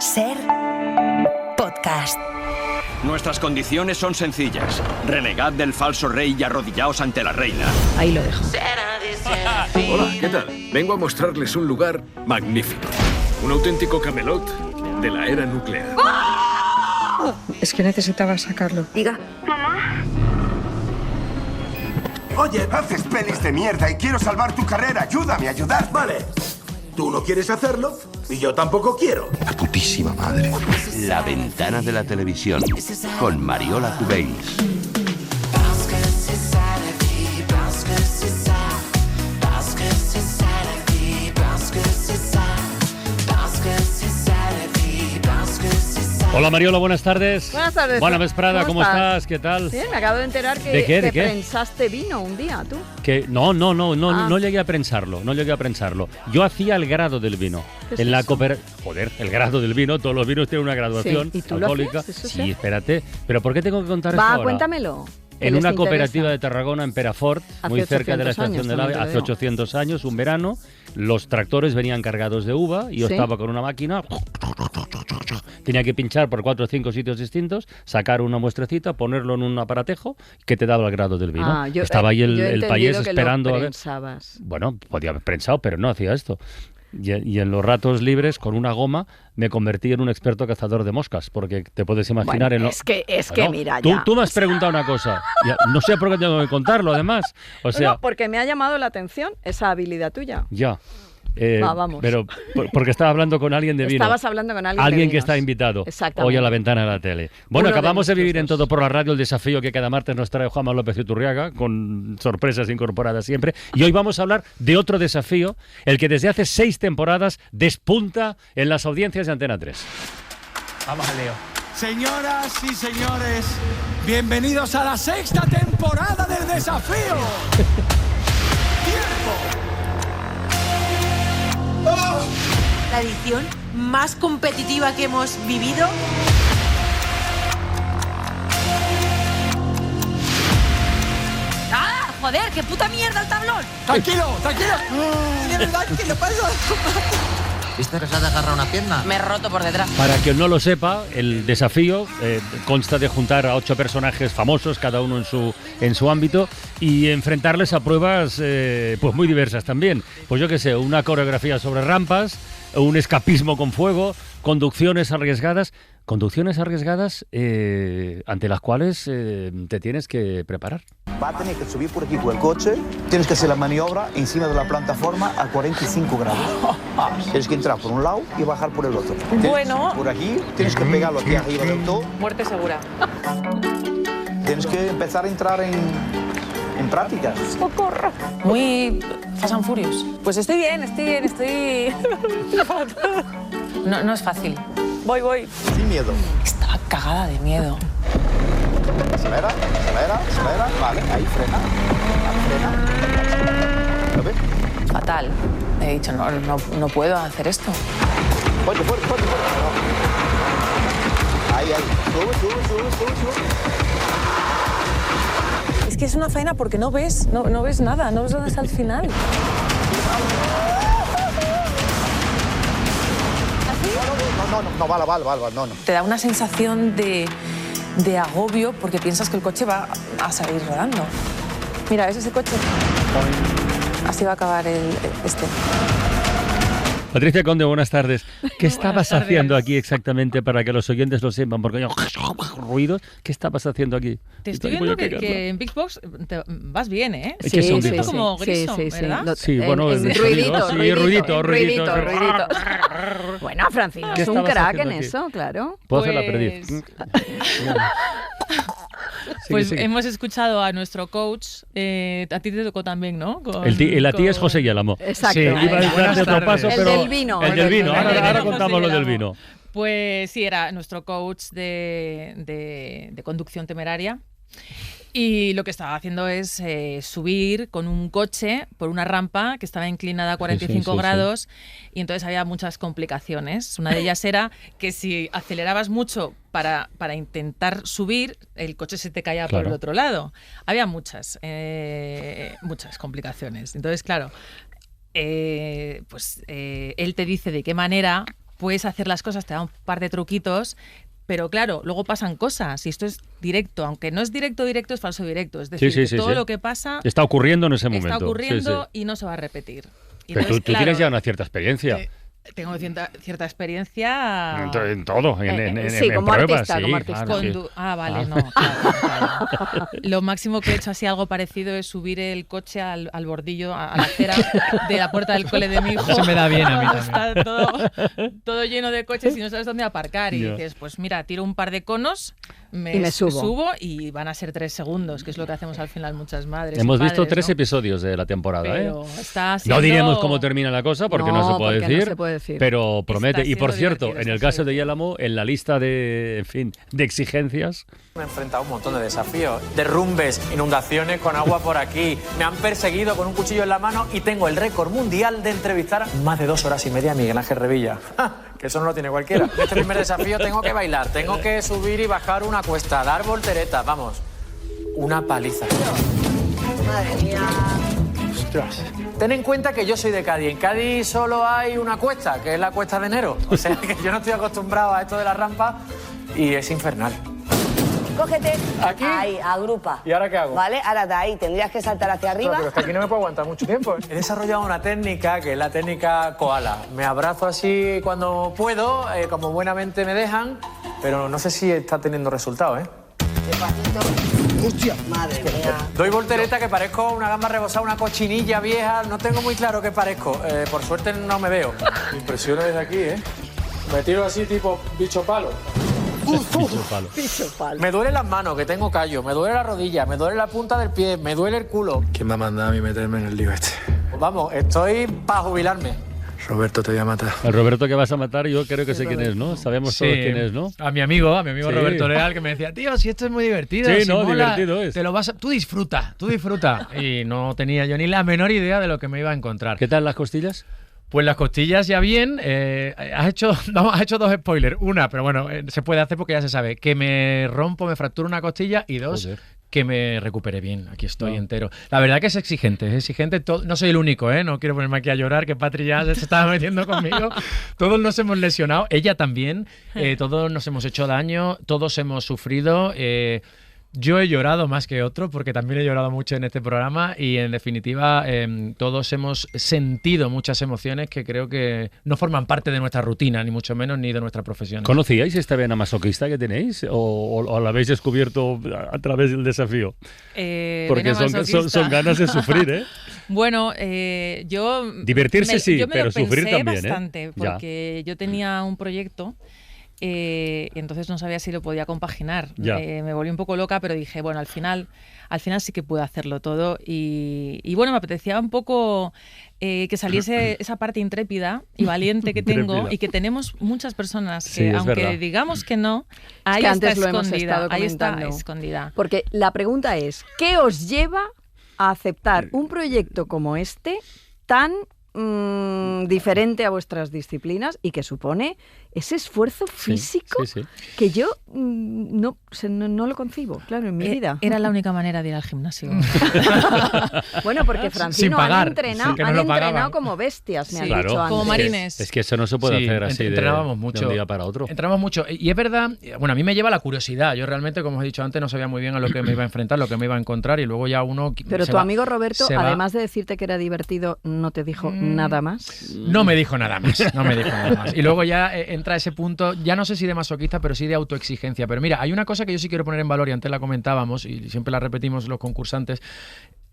SER Podcast. Nuestras condiciones son sencillas. Renegad del falso rey y arrodillaos ante la reina. Ahí lo dejo. Hola, ¿qué tal? Vengo a mostrarles un lugar magnífico. Un auténtico Camelot de la era nuclear. Es que necesitaba sacarlo. Diga. Oye, haces pelis de mierda y quiero salvar tu carrera. Ayúdame a ayudar. Vale. Tú no quieres hacerlo y yo tampoco quiero. La putísima madre. La ventana de la televisión con Mariola Cubells. Hola Mariola, buenas tardes. Buenas tardes. Buena vesprada, ¿cómo estás? ¿Qué tal? Bien, me acabo de enterar que ¿De qué? prensaste vino un día, tú. Que no llegué a prensarlo, Yo hacía el grado del vino. ¿Qué es En la eso? Joder, el grado del vino, todos los vinos tienen una graduación Sí, ¿y tú lo alcohólica. hacías? ¿Eso Sí, sí? espérate. ¿Pero por qué tengo que contar esto ahora? Cuéntamelo. En una cooperativa de Tarragona, en Perafort, muy Hace cerca de la 800 estación del años, AVE, también te hace lo digo. 800 años, un verano, los tractores venían cargados de uva y yo ¿Sí? estaba con una máquina, tenía que pinchar por 4 o 5 sitios distintos, sacar una muestrecita, ponerlo en un aparatejo que te daba el grado del vino. Estaba ahí yo he el entendido payés que esperando lo a ver. prensabas. Bueno, podía haber prensado, pero no hacía esto. Y en los ratos libres, con una goma, me convertí en un experto cazador de moscas, porque te puedes imaginar... Bueno, en lo... es que Bueno, mira tú, ya. Tú me has preguntado una cosa. No sé por qué tengo que contarlo, además. O sea, No, porque me ha llamado la atención esa habilidad tuya. ya. Vamos. Pero porque estaba hablando con alguien de vino. Estabas hablando con alguien de Alguien que vinos. está invitado Exactamente. hoy a la ventana de la tele. Bueno, Uno de acabamos de vivir en nuestros Todo por la Radio el desafío que cada martes nos trae Juanma López Iturriaga, con sorpresas incorporadas siempre. Y hoy vamos a hablar de otro desafío, el que desde hace 6 temporadas despunta en las audiencias de Antena 3. Vamos al lío. Señoras y señores, bienvenidos a la 6ª temporada del desafío. ¡Tiempo! La edición más competitiva que hemos vivido. ¡Ah! ¡Joder! ¡Qué puta mierda el tablón! Tranquilo, tranquilo. ¿Verdad que lo paso? ¿Viste que se ha agarrado una pierna? Me he roto por detrás. Para quien no lo sepa, el desafío consta de juntar a 8 personajes famosos, cada uno en su ámbito, y enfrentarles a pruebas pues muy diversas también. Pues yo qué sé, una coreografía sobre rampas, un escapismo con fuego, conducciones arriesgadas ante las cuales te tienes que preparar. Va a tener que subir por aquí con el coche, tienes que hacer la maniobra encima de la plataforma a 45 grados. Tienes que entrar por un lado y bajar por el otro. Bueno. Por aquí, tienes que pegarlo aquí arriba del todo. Muerte segura. Tienes que empezar a entrar en prácticas. ¡Socorro! Muy Fast and Furious. Pues estoy bien. No es fácil. Voy. Sin miedo. Estaba cagada de miedo. Acelera. Vale, ahí frena. ¿Lo ves? Fatal. He dicho, no puedo hacer esto. Fuerte. Ahí. Sube. Es que es una faena porque no ves nada, no ves dónde está el final. No, vale, no. Te da una sensación de agobio porque piensas que el coche va a salir rodando. Mira, ¿ves ese coche? Así va a acabar este. Patricia Conde, buenas tardes. ¿Qué estabas haciendo aquí exactamente para que los oyentes lo sepan? Porque hay ruidos. ¿Qué estabas haciendo aquí? Te estoy viendo que en Big Box vas bien, ¿eh? Sí, ¿qué son sí, Big Box? como Grison, ¿verdad? Sí, bueno, el ruidito. ruidito. Bueno, Francino ¿Qué es un estabas crack haciendo en aquí? eso, claro. Puedo hacer la perdiz. Sigue. Hemos escuchado a nuestro coach, a ti te tocó también, ¿no? La tía es José Yálamo. Exacto. Sí, iba a darte otro paso, El pero... del vino. El del vino. Ahora José contamos lo del Yálamo. vino. Pues sí, era nuestro coach de conducción temeraria. Y lo que estaba haciendo es subir con un coche por una rampa que estaba inclinada a 45 grados y entonces había muchas complicaciones. Una de ellas era que si acelerabas mucho para intentar subir, el coche se te caía por el otro lado. Había muchas complicaciones. Entonces, claro, él te dice de qué manera puedes hacer las cosas, te da un par de truquitos. Pero claro, luego pasan cosas y esto es directo, aunque no es directo, es falso directo. Es decir, todo lo que pasa está ocurriendo en ese momento. Está ocurriendo y no se va a repetir. Y pero entonces, tú tienes ya una cierta experiencia. Tengo cierta experiencia en todo, sí, en como pruebas, artista, como artista. Vale, no. Claro. Lo máximo que he hecho así algo parecido es subir el coche al bordillo, a la acera de la puerta del cole de mi hijo. Eso me da bien a mí también. Está todo lleno de coches y no sabes dónde aparcar. Y dices, pues mira, tiro un par de conos, me subo y van a ser 3 segundos, que es lo que hacemos al final muchas madres. Hemos padres, visto 3 ¿no? episodios de la temporada. Pero está siendo... No diremos cómo termina la cosa porque no se puede decir. No se puede decir. Pero promete. Y por cierto, en el caso de Yálamo, en la lista de exigencias... Me he enfrentado a un montón de desafíos. Derrumbes, inundaciones con agua por aquí. Me han perseguido con un cuchillo en la mano y tengo el récord mundial de entrevistar más de 2 horas y media a Miguel Ángel Revilla. Que eso no lo tiene cualquiera. En este primer desafío tengo que bailar, tengo que subir y bajar una cuesta, dar volteretas, vamos. Una paliza. Madre mía. Ostras. Ten en cuenta que yo soy de Cádiz. En Cádiz solo hay una cuesta, que es la Cuesta de Enero. O sea que yo no estoy acostumbrado a esto de la rampa y es infernal. Cógete. ¿Aquí? Ahí, agrupa. ¿Y ahora qué hago? Vale, ahora de ahí tendrías que saltar hacia arriba. Pero es que aquí no me puedo aguantar mucho tiempo. He desarrollado una técnica que es la técnica koala. Me abrazo así cuando puedo, como buenamente me dejan, pero no sé si está teniendo resultados, ¿eh? Despacito. ¡Hostia! Madre mía. Doy voltereta que parezco una gamba rebosada, una cochinilla vieja. No tengo muy claro qué parezco. Por suerte no me veo. Me impresiona desde aquí, ¿eh? Me tiro así tipo bicho palo. Bicho palo. Me duelen las manos, que tengo callo. Me duele la rodilla, me duele la punta del pie, me duele el culo. ¿Quién me ha mandado a mí meterme en el lío este? Pues vamos, estoy para jubilarme. Roberto, te voy a matar. El Roberto que vas a matar, yo creo que sé quién es, ¿no? Sabemos todos quién es, ¿no? A mi amigo Sí. Roberto Leal, que me decía, tío, si esto es muy divertido. Sí, si no, mola, divertido es. Te lo vas a... Tú disfruta. Y no tenía yo ni la menor idea de lo que me iba a encontrar. ¿Qué tal las costillas? Pues las costillas ya bien. Has hecho 2 spoilers. Una, pero bueno, se puede hacer porque ya se sabe. Que me fracturo una costilla y 2... Joder. Que me recupere bien, aquí estoy entero. La verdad que es exigente. No soy el único, no quiero ponerme aquí a llorar, que Patri ya se estaba metiendo conmigo. Todos nos hemos lesionado, ella también, todos nos hemos hecho daño, todos hemos sufrido. Yo he llorado más que otro, porque también he llorado mucho en este programa y en definitiva todos hemos sentido muchas emociones que creo que no forman parte de nuestra rutina, ni mucho menos, ni de nuestra profesión. ¿Conocíais esta vena masoquista que tenéis o la habéis descubierto a través del desafío? Porque son ganas de sufrir, ¿eh? Bueno, yo... Divertirse sí, pero sufrir también, bastante, porque yo tenía un proyecto y entonces no sabía si lo podía compaginar. Me volví un poco loca, pero dije, bueno, al final sí que puedo hacerlo todo y bueno, me apetecía un poco que saliese esa parte intrépida y valiente que tengo y que tenemos muchas personas que, aunque digamos que no, ahí está escondida, ahí está escondida. Porque la pregunta es, ¿qué os lleva a aceptar un proyecto como este tan diferente a vuestras disciplinas y que supone ese esfuerzo físico que yo no lo concibo, claro, en mi vida. Era la única manera de ir al gimnasio. Bueno, porque Francino han entrenado como bestias, me han dicho antes. Como marines. Es que eso no se puede hacer así entrenábamos mucho, de un día para otro. Entrenamos mucho. Y es verdad, bueno, a mí me lleva la curiosidad. Yo realmente, como os he dicho antes, no sabía muy bien a lo que me iba a enfrentar, lo que me iba a encontrar y luego ya uno... Pero tu amigo Roberto, además de decirte que era divertido, ¿no te dijo nada más? No me dijo nada más, Y luego ya entra ese punto, ya no sé si de masoquista, pero sí de autoexigencia. Pero mira, hay una cosa que yo sí quiero poner en valor y antes la comentábamos y siempre la repetimos los concursantes.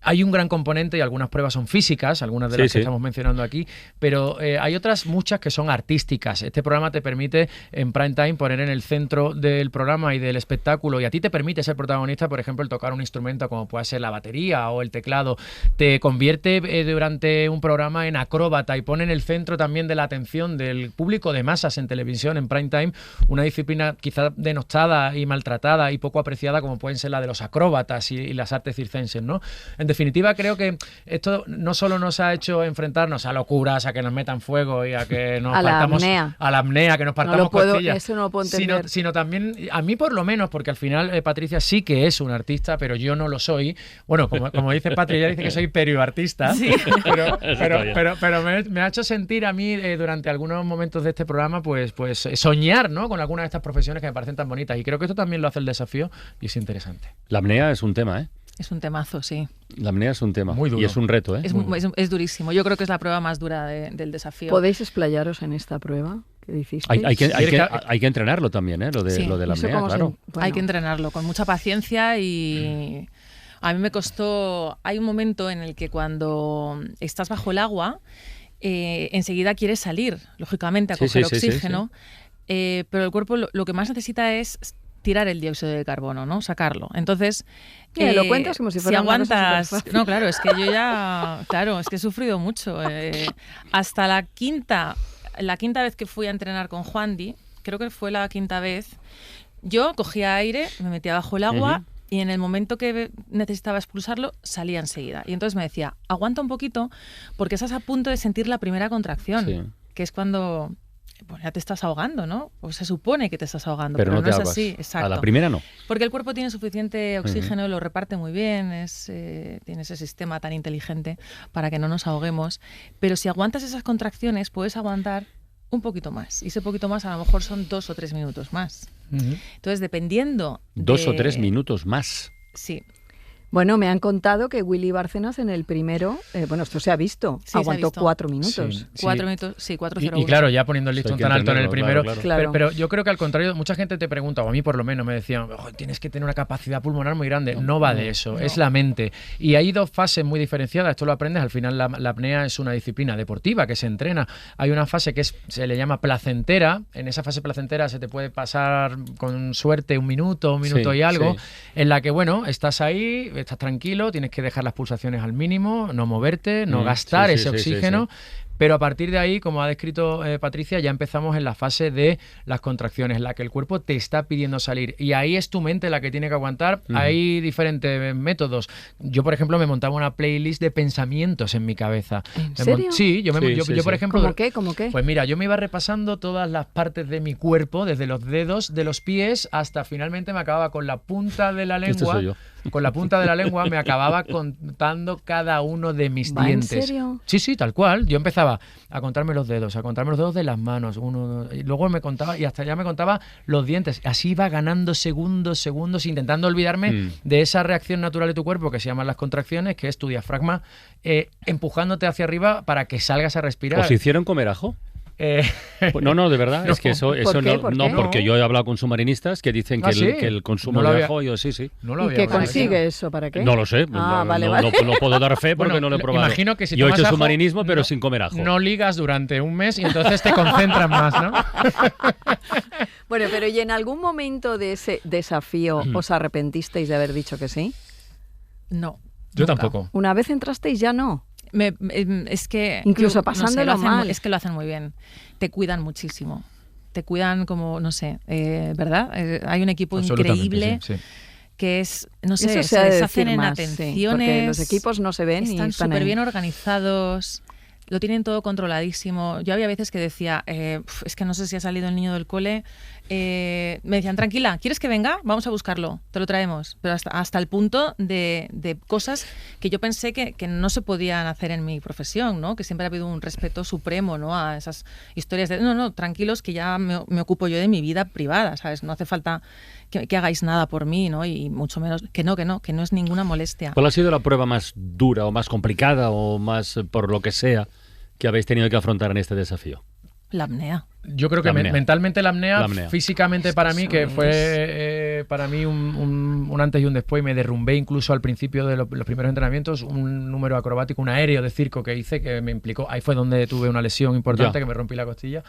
Hay un gran componente y algunas pruebas son físicas, algunas de las que estamos mencionando aquí, pero hay otras muchas que son artísticas. Este programa te permite en prime time poner en el centro del programa y del espectáculo y a ti te permite ser protagonista, por ejemplo, el tocar un instrumento como puede ser la batería o el teclado. Te convierte durante un programa en acróbata y pone en el centro también de la atención del público de masas en televisión, en prime time, una disciplina quizás denostada y maltratada y poco apreciada como pueden ser la de los acróbatas y las artes circenses, ¿no? definitiva, creo que esto no solo nos ha hecho enfrentarnos a locuras, a que nos metan fuego y a que nos partamos a la apnea, que nos partamos costillas. Eso no lo puedo entender. Sino también, a mí por lo menos, porque al final Patricia sí que es una artista, pero yo no lo soy. Bueno, como dice Patricia, ella dice que soy perioartista, sí. pero me ha hecho sentir a mí durante algunos momentos de este programa pues soñar, ¿no?, con algunas de estas profesiones que me parecen tan bonitas, y creo que esto también lo hace el desafío y es interesante. La apnea es un tema, ¿eh? Es un temazo, sí. La apnea es un tema. Muy duro. Y es un reto, ¿eh? Es durísimo. Yo creo que es la prueba más dura del desafío. ¿Podéis explayaros en esta prueba que hicisteis? Hay que entrenarlo también, ¿eh? Lo de la apnea, claro. Hay que entrenarlo con mucha paciencia y... A mí me costó... Hay un momento en el que cuando estás bajo el agua, enseguida quieres salir, lógicamente, a coger oxígeno, pero el cuerpo lo que más necesita es tirar el dióxido de carbono, ¿no? Sacarlo. Entonces... lo cuentas como si fuera aguantas... una cosa superfácil. No, claro, es que yo ya... Claro, es que he sufrido mucho. Hasta la quinta vez que fui a entrenar con Juandi, creo que fue la quinta vez, yo cogía aire, me metía bajo el agua... Y en el momento que necesitaba expulsarlo, salía enseguida. Y entonces me decía, aguanta un poquito, porque estás a punto de sentir la primera contracción, que es cuando ya te estás ahogando, ¿no? O se supone que te estás ahogando, pero no es así. Exacto. A la primera no. Porque el cuerpo tiene suficiente oxígeno, lo reparte muy bien, tiene ese sistema tan inteligente para que no nos ahoguemos. Pero si aguantas esas contracciones, puedes aguantar un poquito más. Y ese poquito más a lo mejor son 2 o 3 minutos más. Entonces, dependiendo... 2 o 3 minutos más. Sí. Bueno, me han contado que Willy Bárcenas en el primero, esto se ha visto, aguantó 4 minutos. 4 minutos, sí, 4:01. Y claro, ya poniendo el listón tan alto en el primero. Claro. Pero yo creo que al contrario, mucha gente te pregunta, o a mí por lo menos me decían, tienes que tener una capacidad pulmonar muy grande. No va de eso, es la mente. Y hay 2 fases muy diferenciadas, esto lo aprendes, al final la apnea es una disciplina deportiva que se entrena. Hay una fase que se le llama placentera, en esa fase placentera se te puede pasar con suerte un minuto y algo, en la que, estás ahí, estás tranquilo, tienes que dejar las pulsaciones al mínimo, no moverte, no gastar ese oxígeno. Pero a partir de ahí, como ha descrito Patricia, ya empezamos en la fase de las contracciones, en la que el cuerpo te está pidiendo salir. Y ahí es tu mente la que tiene que aguantar. Hay diferentes métodos. Yo, por ejemplo, me montaba una playlist de pensamientos en mi cabeza. ¿En serio? Sí, yo por ejemplo... ¿Cómo qué? Pues mira, yo me iba repasando todas las partes de mi cuerpo, desde los dedos, de los pies, hasta finalmente me acababa con la punta de la lengua. Este soy yo. Con la punta de la lengua me acababa contando cada uno de mis dientes. ¿En serio? Sí, tal cual. Yo empezaba a contarme los dedos, de las manos, y luego me contaba, y hasta ya me contaba los dientes. Así iba ganando segundos, intentando olvidarme de esa reacción natural de tu cuerpo que se llaman las contracciones, que es tu diafragma empujándote hacia arriba para que salgas a respirar. ¿Os hicieron comer ajo? No, de verdad, es que eso no, porque yo he hablado con submarinistas que dicen que el consumo de ajo, sí. ¿Y qué consigue eso? ¿Para qué? No lo sé, vale. No puedo dar fe porque no lo he probado. Imagino que si yo he hecho ajo, submarinismo, pero sin comer ajo. No ligas durante un mes y entonces te concentras más, ¿no? Bueno, pero ¿y en algún momento de ese desafío os arrepentisteis de haber dicho que sí? No. Yo tampoco. Una vez entrasteis ya no. Es que... Incluso pasándolo mal. Es que lo hacen muy bien. Te cuidan muchísimo. Te cuidan como, no sé, ¿verdad? Hay un equipo increíble que es, no sé, se deshacen en atenciones. Porque los equipos no se ven y están súper bien organizados. Lo tienen todo controladísimo. Yo había veces que decía, es que no sé si ha salido el niño del cole. Me decían, tranquila, ¿quieres que venga? Vamos a buscarlo, te lo traemos. Pero hasta el punto de cosas que yo pensé que no se podían hacer en mi profesión, ¿no? Que siempre ha habido un respeto supremo, ¿no? A esas historias de, no, tranquilos, que ya me ocupo yo de mi vida privada, ¿sabes? No hace falta que hagáis nada por mí, ¿no? Y mucho menos, que no es ninguna molestia. ¿Cuál ha sido la prueba más dura o más complicada o más, por lo que sea, que habéis tenido que afrontar en este desafío? La apnea. Yo creo que mentalmente la apnea, físicamente para mí, que fue para mí un antes y un después, me derrumbé incluso al principio de los primeros entrenamientos, un número acrobático, un aéreo de circo que hice, que me implicó, ahí fue donde tuve una lesión importante, que me rompí la costilla.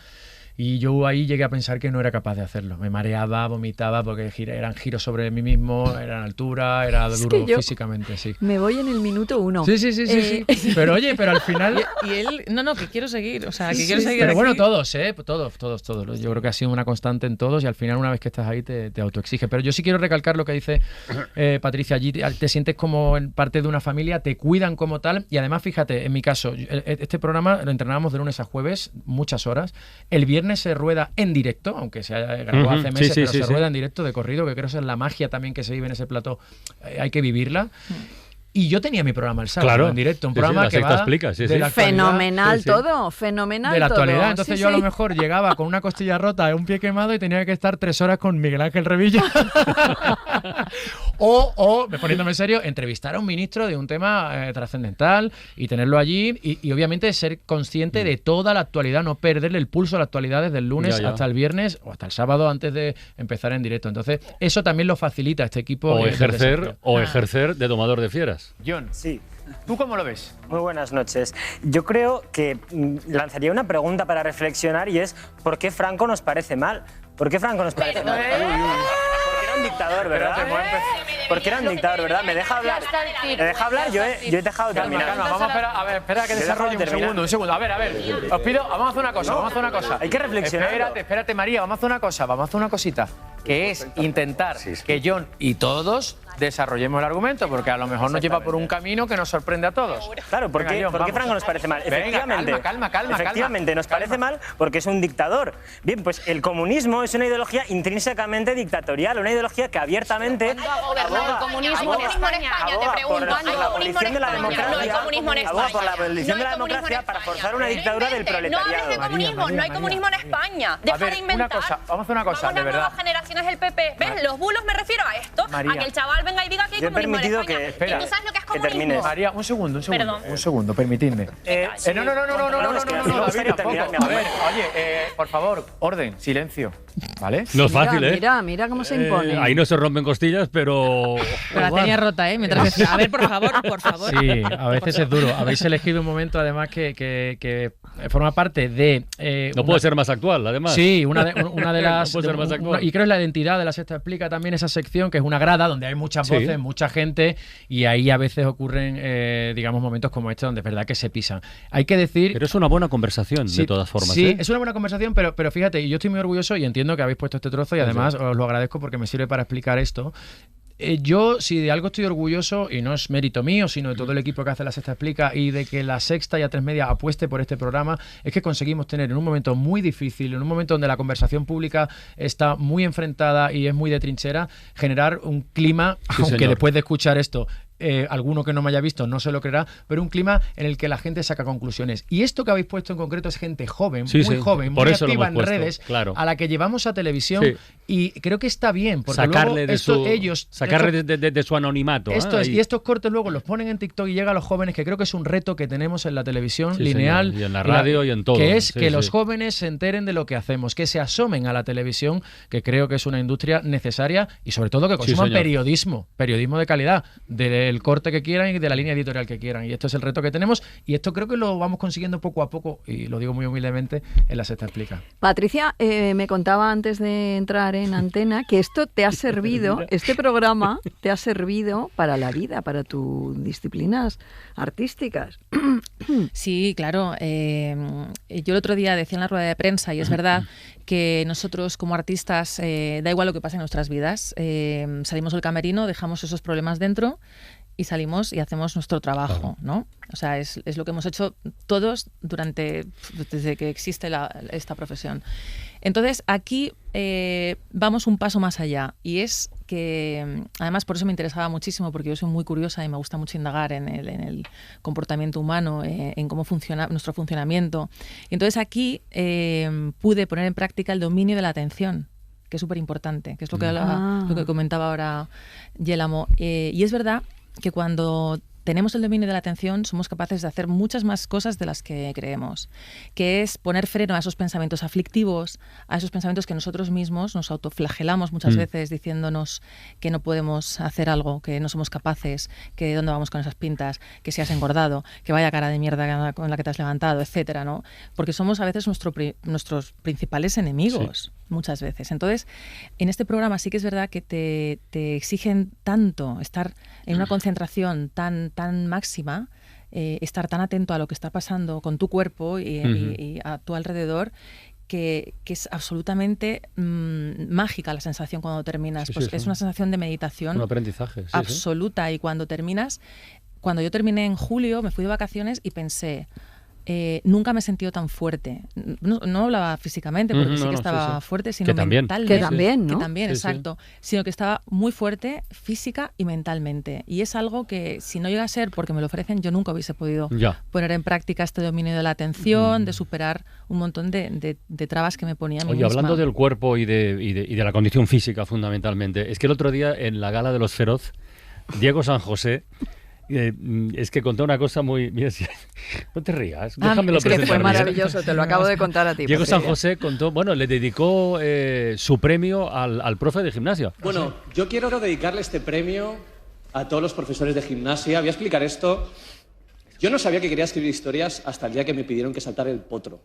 Y yo ahí llegué a pensar que no era capaz de hacerlo. Me mareaba, vomitaba, porque eran giros sobre mí mismo, eran altura, era duro físicamente, sí. Me voy en el minuto 1. Sí. Pero oye, pero al final... Y él, no, que quiero seguir, o sea, que quiero seguir Pero aquí. bueno, todos. Yo creo que ha sido una constante en todos y al final una vez que estás ahí te autoexige. Pero yo sí quiero recalcar lo que dice Patricia. Allí te sientes como en parte de una familia, te cuidan como tal y además, fíjate, en mi caso, este programa lo entrenábamos de lunes a jueves, muchas horas. El viernes se rueda en directo, aunque se haya grabado hace meses, pero se rueda en directo de corrido, que creo que es la magia también que se vive en ese plató. Hay que vivirla. Y yo tenía mi programa el sábado en directo, un programa que va de la fenomenal todo, fenomenal de la actualidad. todo. Entonces yo a lo mejor llegaba con una costilla rota, un pie quemado y tenía que estar 3 horas con Miguel Ángel Revilla. o, poniéndome en serio, entrevistar a un ministro de un tema trascendental y tenerlo allí y obviamente ser consciente de toda la actualidad, no perderle el pulso a la actualidad desde el lunes hasta el viernes o hasta el sábado antes de empezar en directo. Entonces eso también lo facilita este equipo. O ejercer de domador de fieras. John, sí. ¿Tú cómo lo ves? Muy buenas noches. Yo creo que lanzaría una pregunta para reflexionar y es ¿por qué Franco nos parece mal? ¿Por qué Franco nos parece mal? Porque era un dictador, ¿verdad? Porque era un dictador, ¿verdad? ¿Me deja hablar? ¿Me deja hablar? Yo he dejado terminar. Calma, vamos a esperar. A ver, espera que desarrolle un segundo. A ver. Os pido, vamos a hacer una cosa. Hay que reflexionar. Espérate, María, vamos a hacer una cosita. Que es intentar que John y todos desarrollemos el argumento, porque a lo mejor nos lleva por un camino que nos sorprende a todos. Claro, ¿por qué Franco nos parece mal? Efectivamente, nos parece mal porque es un dictador. Bien, pues el comunismo es una ideología intrínsecamente dictatorial, una ideología que abiertamente el comunismo en España, te pregunto. por la abolición de la democracia para forzar una dictadura del proletariado. No hables de comunismo, no hay comunismo en España. Deja de inventar. Vamos a hacer una cosa, de verdad. Nuevas generaciones del PP. ¿Ves? Los bulos me refiero a esto, a que el chaval venga y diga que hay comunismo en España. Espera, ¿Y tú sabes lo que es comunismo? María, un segundo, permitidme. No, David, tampoco. A ver, oye, por favor, orden, silencio, ¿vale? No es fácil, ¿eh? Mira cómo se impone. Ahí no se rompen costillas, pero la tenía rota, ¿eh? Mientras decía, a ver, por favor. Sí, a veces es duro. Habéis elegido un momento, además, que forma parte de... no puede ser más actual, además. Sí, una de las... no puede ser más actual. Y creo que es la identidad de La Sexta Explica también esa sección, que es una grada donde hay muchas voces, mucha gente, y ahí a veces ocurren, digamos, momentos como este donde es verdad que se pisan. Hay que decir... Pero es una buena conversación, de todas formas. Sí, es una buena conversación, pero fíjate, yo estoy muy orgulloso y entiendo que habéis puesto este trozo y además os lo agradezco porque me sirve para explicar esto. Yo, si de algo estoy orgulloso, y no es mérito mío, sino de todo el equipo que hace La Sexta Explica y de que La Sexta y A3 Media apueste por este programa, es que conseguimos tener en un momento muy difícil, en un momento donde la conversación pública está muy enfrentada y es muy de trinchera, generar un clima, aunque después de escuchar esto... alguno que no me haya visto no se lo creerá, pero un clima en el que la gente saca conclusiones. Y esto que habéis puesto en concreto es gente joven, muy joven, muy activa en redes, a la que llevamos a televisión y creo que está bien, porque sacarle luego sacarle de su anonimato. Y estos cortes luego los ponen en TikTok y llega a los jóvenes, que creo que es un reto que tenemos en la televisión lineal, señor. Y en la radio y en todo. Que es que los jóvenes se enteren de lo que hacemos, que se asomen a la televisión, que creo que es una industria necesaria y sobre todo que consuman periodismo de calidad, del corte que quieran y de la línea editorial que quieran. Y esto es el reto que tenemos y esto creo que lo vamos consiguiendo poco a poco y lo digo muy humildemente en La Sexta Explica. Patricia me contaba antes de entrar en antena que esto te ha servido, este programa te ha servido para la vida, para tus disciplinas artísticas. Sí, claro. Yo el otro día decía en la rueda de prensa, y es verdad, que nosotros como artistas, da igual lo que pase en nuestras vidas, salimos del camerino, dejamos esos problemas dentro y salimos y hacemos nuestro trabajo, ¿no? O sea, es lo que hemos hecho todos desde que existe esta profesión. Entonces, aquí vamos un paso más allá y es que, además, por eso me interesaba muchísimo, porque yo soy muy curiosa y me gusta mucho indagar en el comportamiento humano, en cómo funciona nuestro funcionamiento. Y entonces aquí pude poner en práctica el dominio de la atención, que es súper importante, que es lo que comentaba ahora Yélamo. Y es verdad que cuando tenemos el dominio de la atención, somos capaces de hacer muchas más cosas de las que creemos, que es poner freno a esos pensamientos aflictivos, a esos pensamientos que nosotros mismos nos autoflagelamos muchas veces diciéndonos que no podemos hacer algo, que no somos capaces, que dónde vamos con esas pintas, que si has engordado, que vaya cara de mierda con la que te has levantado, etcétera, ¿no? Porque somos a veces nuestros principales enemigos, muchas veces. Entonces, en este programa sí que es verdad que te exigen tanto estar en una concentración tan máxima, estar tan atento a lo que está pasando con tu cuerpo y a tu alrededor, que es absolutamente mágica la sensación cuando terminas. Sí, pues sí, es una sensación de meditación un aprendizaje, absoluta. Y cuando terminas, cuando yo terminé en julio, me fui de vacaciones y pensé, nunca me he sentido tan fuerte. No hablaba físicamente, porque sí que estaba fuerte, sino mentalmente. Que también, ¿no? Que también, exacto. Sino que estaba muy fuerte física y mentalmente. Y es algo que, si no llega a ser porque me lo ofrecen, yo nunca hubiese podido poner en práctica este dominio de la atención, de superar un montón de trabas que me ponía a mí misma. Hablando del cuerpo y de la condición física, fundamentalmente, es que el otro día, en la gala de Los Feroz, Diego San José... es que contó una cosa muy... Mira, no te rías, déjamelo es que presentar. fue maravilloso, te lo acabo de contar a ti. Diego San José contó, le dedicó su premio al profe de gimnasia. Bueno, yo quiero dedicarle este premio a todos los profesores de gimnasia. Voy a explicar esto. Yo no sabía que quería escribir historias hasta el día que me pidieron que saltara el potro.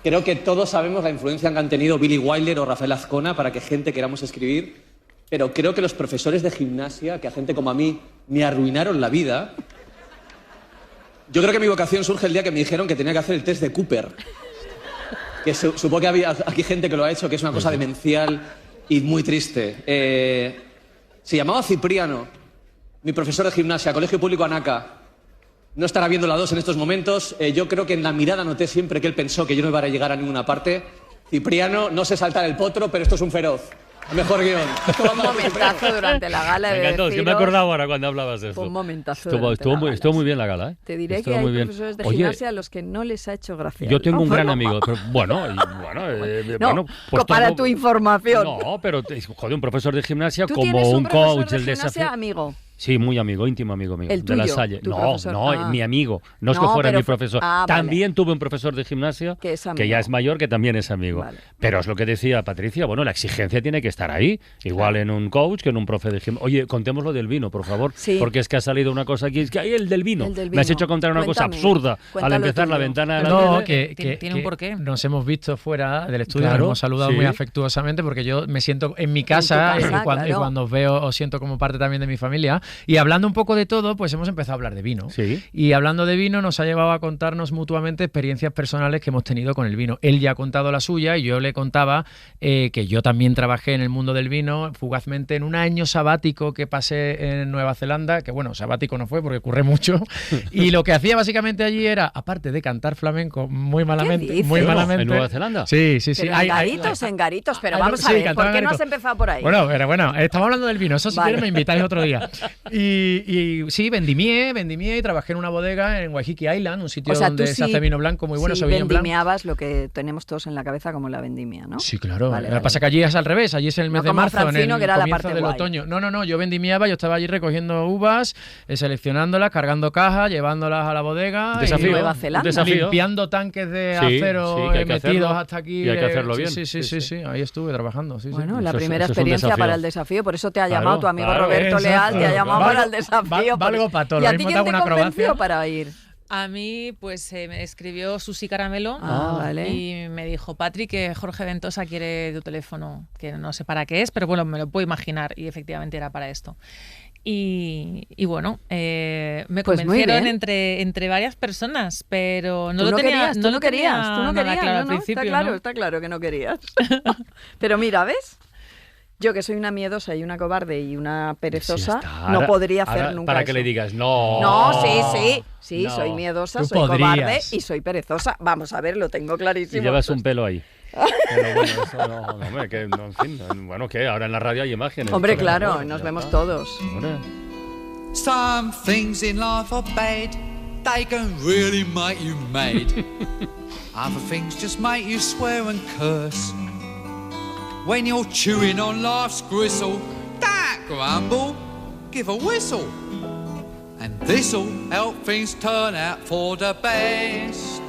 Creo que todos sabemos la influencia que han tenido Billy Wilder o Rafael Azcona para que gente queramos escribir. Pero creo que los profesores de gimnasia, que a gente como a mí me arruinaron la vida... Yo creo que mi vocación surge el día que me dijeron que tenía que hacer el test de Cooper. Que supongo que había aquí gente que lo ha hecho, que es una cosa demencial y muy triste. Se llamaba Cipriano, mi profesor de gimnasia, Colegio Público Anaca. No estará viendo la 2 en estos momentos. Yo creo que en la mirada noté siempre que él pensó que yo no iba a llegar a ninguna parte. Cipriano, no sé saltar el potro, pero esto es un feroz. Mejor guión. Fue un momentazo durante la gala. Me encantó, es que me acordaba ahora cuando hablabas de esto. Fue un momentazo. Estuvo muy bien la gala, ¿eh? Te diré que hay profesores de gimnasia a los que no les ha hecho gracia. Yo tengo un gran amigo, pero pues para tu información. No, pero joder, un profesor de gimnasia ¿Tú como un coach del desafío. Amigo? Sí, muy amigo, íntimo amigo mío. ¿El tuyo? De La Salle. Mi amigo. No es que fuera mi profesor. También tuve un profesor de gimnasia que ya es mayor, que también es amigo. Vale. Pero es lo que decía Patricia, la exigencia tiene que estar ahí. Igual en un coach que en un profe de gimnasia. Oye, contemos lo del vino, por favor. Sí. Porque es que ha salido una cosa aquí. Es que hay el del vino. Me has hecho contar una cosa absurda al empezar la ventana de la tele. Tiene un porqué. Nos hemos visto fuera del estudio, nos hemos saludado muy afectuosamente porque yo me siento en mi casa, y cuando os veo os siento como parte también de mi familia. Y hablando un poco de todo, pues hemos empezado a hablar de vino. Sí. Y hablando de vino nos ha llevado a contarnos mutuamente experiencias personales que hemos tenido con el vino. Él ya ha contado la suya y yo le contaba que yo también trabajé en el mundo del vino fugazmente en un año sabático que pasé en Nueva Zelanda, que sabático no fue porque ocurre mucho, y lo que hacía básicamente allí era, aparte de cantar flamenco muy malamente... ¿En Nueva Zelanda? Sí. En garitos, pero vamos a ver, ¿por qué no has empezado por ahí? Bueno, estamos hablando del vino, eso si quieres me invitáis otro día. Y sí, vendimié y trabajé en una bodega en Waiheke Island, un sitio donde se hace vino blanco muy bueno, Sauvignon Blanc. Vendimiabas lo que tenemos todos en la cabeza como la vendimia, ¿no? Sí, claro. Lo que pasa es que allí es al revés, allí es en el mes de marzo, Francino, en el comienzo del otoño. No, yo vendimiaba, yo estaba allí recogiendo uvas, seleccionándolas, cargando cajas, llevándolas a la bodega. Nueva Zelanda. Limpiando tanques de acero metidos hasta aquí. Y hay que hacerlo bien. Sí, ahí estuve trabajando. Bueno, la primera experiencia para el desafío, por eso te ha llamado tu amigo Roberto Leal, te ha llamado para el desafío. Valgo para todo. ¿Y a ti quién te convenció para ir? A mí, pues me escribió Susi Caramelo y me dijo, Patri, que Jorge Ventosa quiere tu teléfono, que no sé para qué es, pero bueno, me lo puedo imaginar y efectivamente era para esto. Y bueno, me convencieron entre varias personas, pero no lo tenía. Tú no querías. Claro, al principio, está claro que no querías. Pero mira, ¿ves? Yo, que soy una miedosa y una cobarde y una perezosa, no podría hacer nunca para eso. Que le digas, no. No, sí, no. Soy miedosa, soy cobarde y soy perezosa. Vamos a ver, lo tengo clarísimo. Y llevas un pelo ahí. Pero bueno, eso no, que ahora en la radio hay imágenes. Hombre, claro, nos vemos todos. Some things in life are bad, they can really make you mad. Other things just make you swear and curse. When you're chewing on life's gristle, don't grumble, give a whistle. And This'll help things turn out for the best.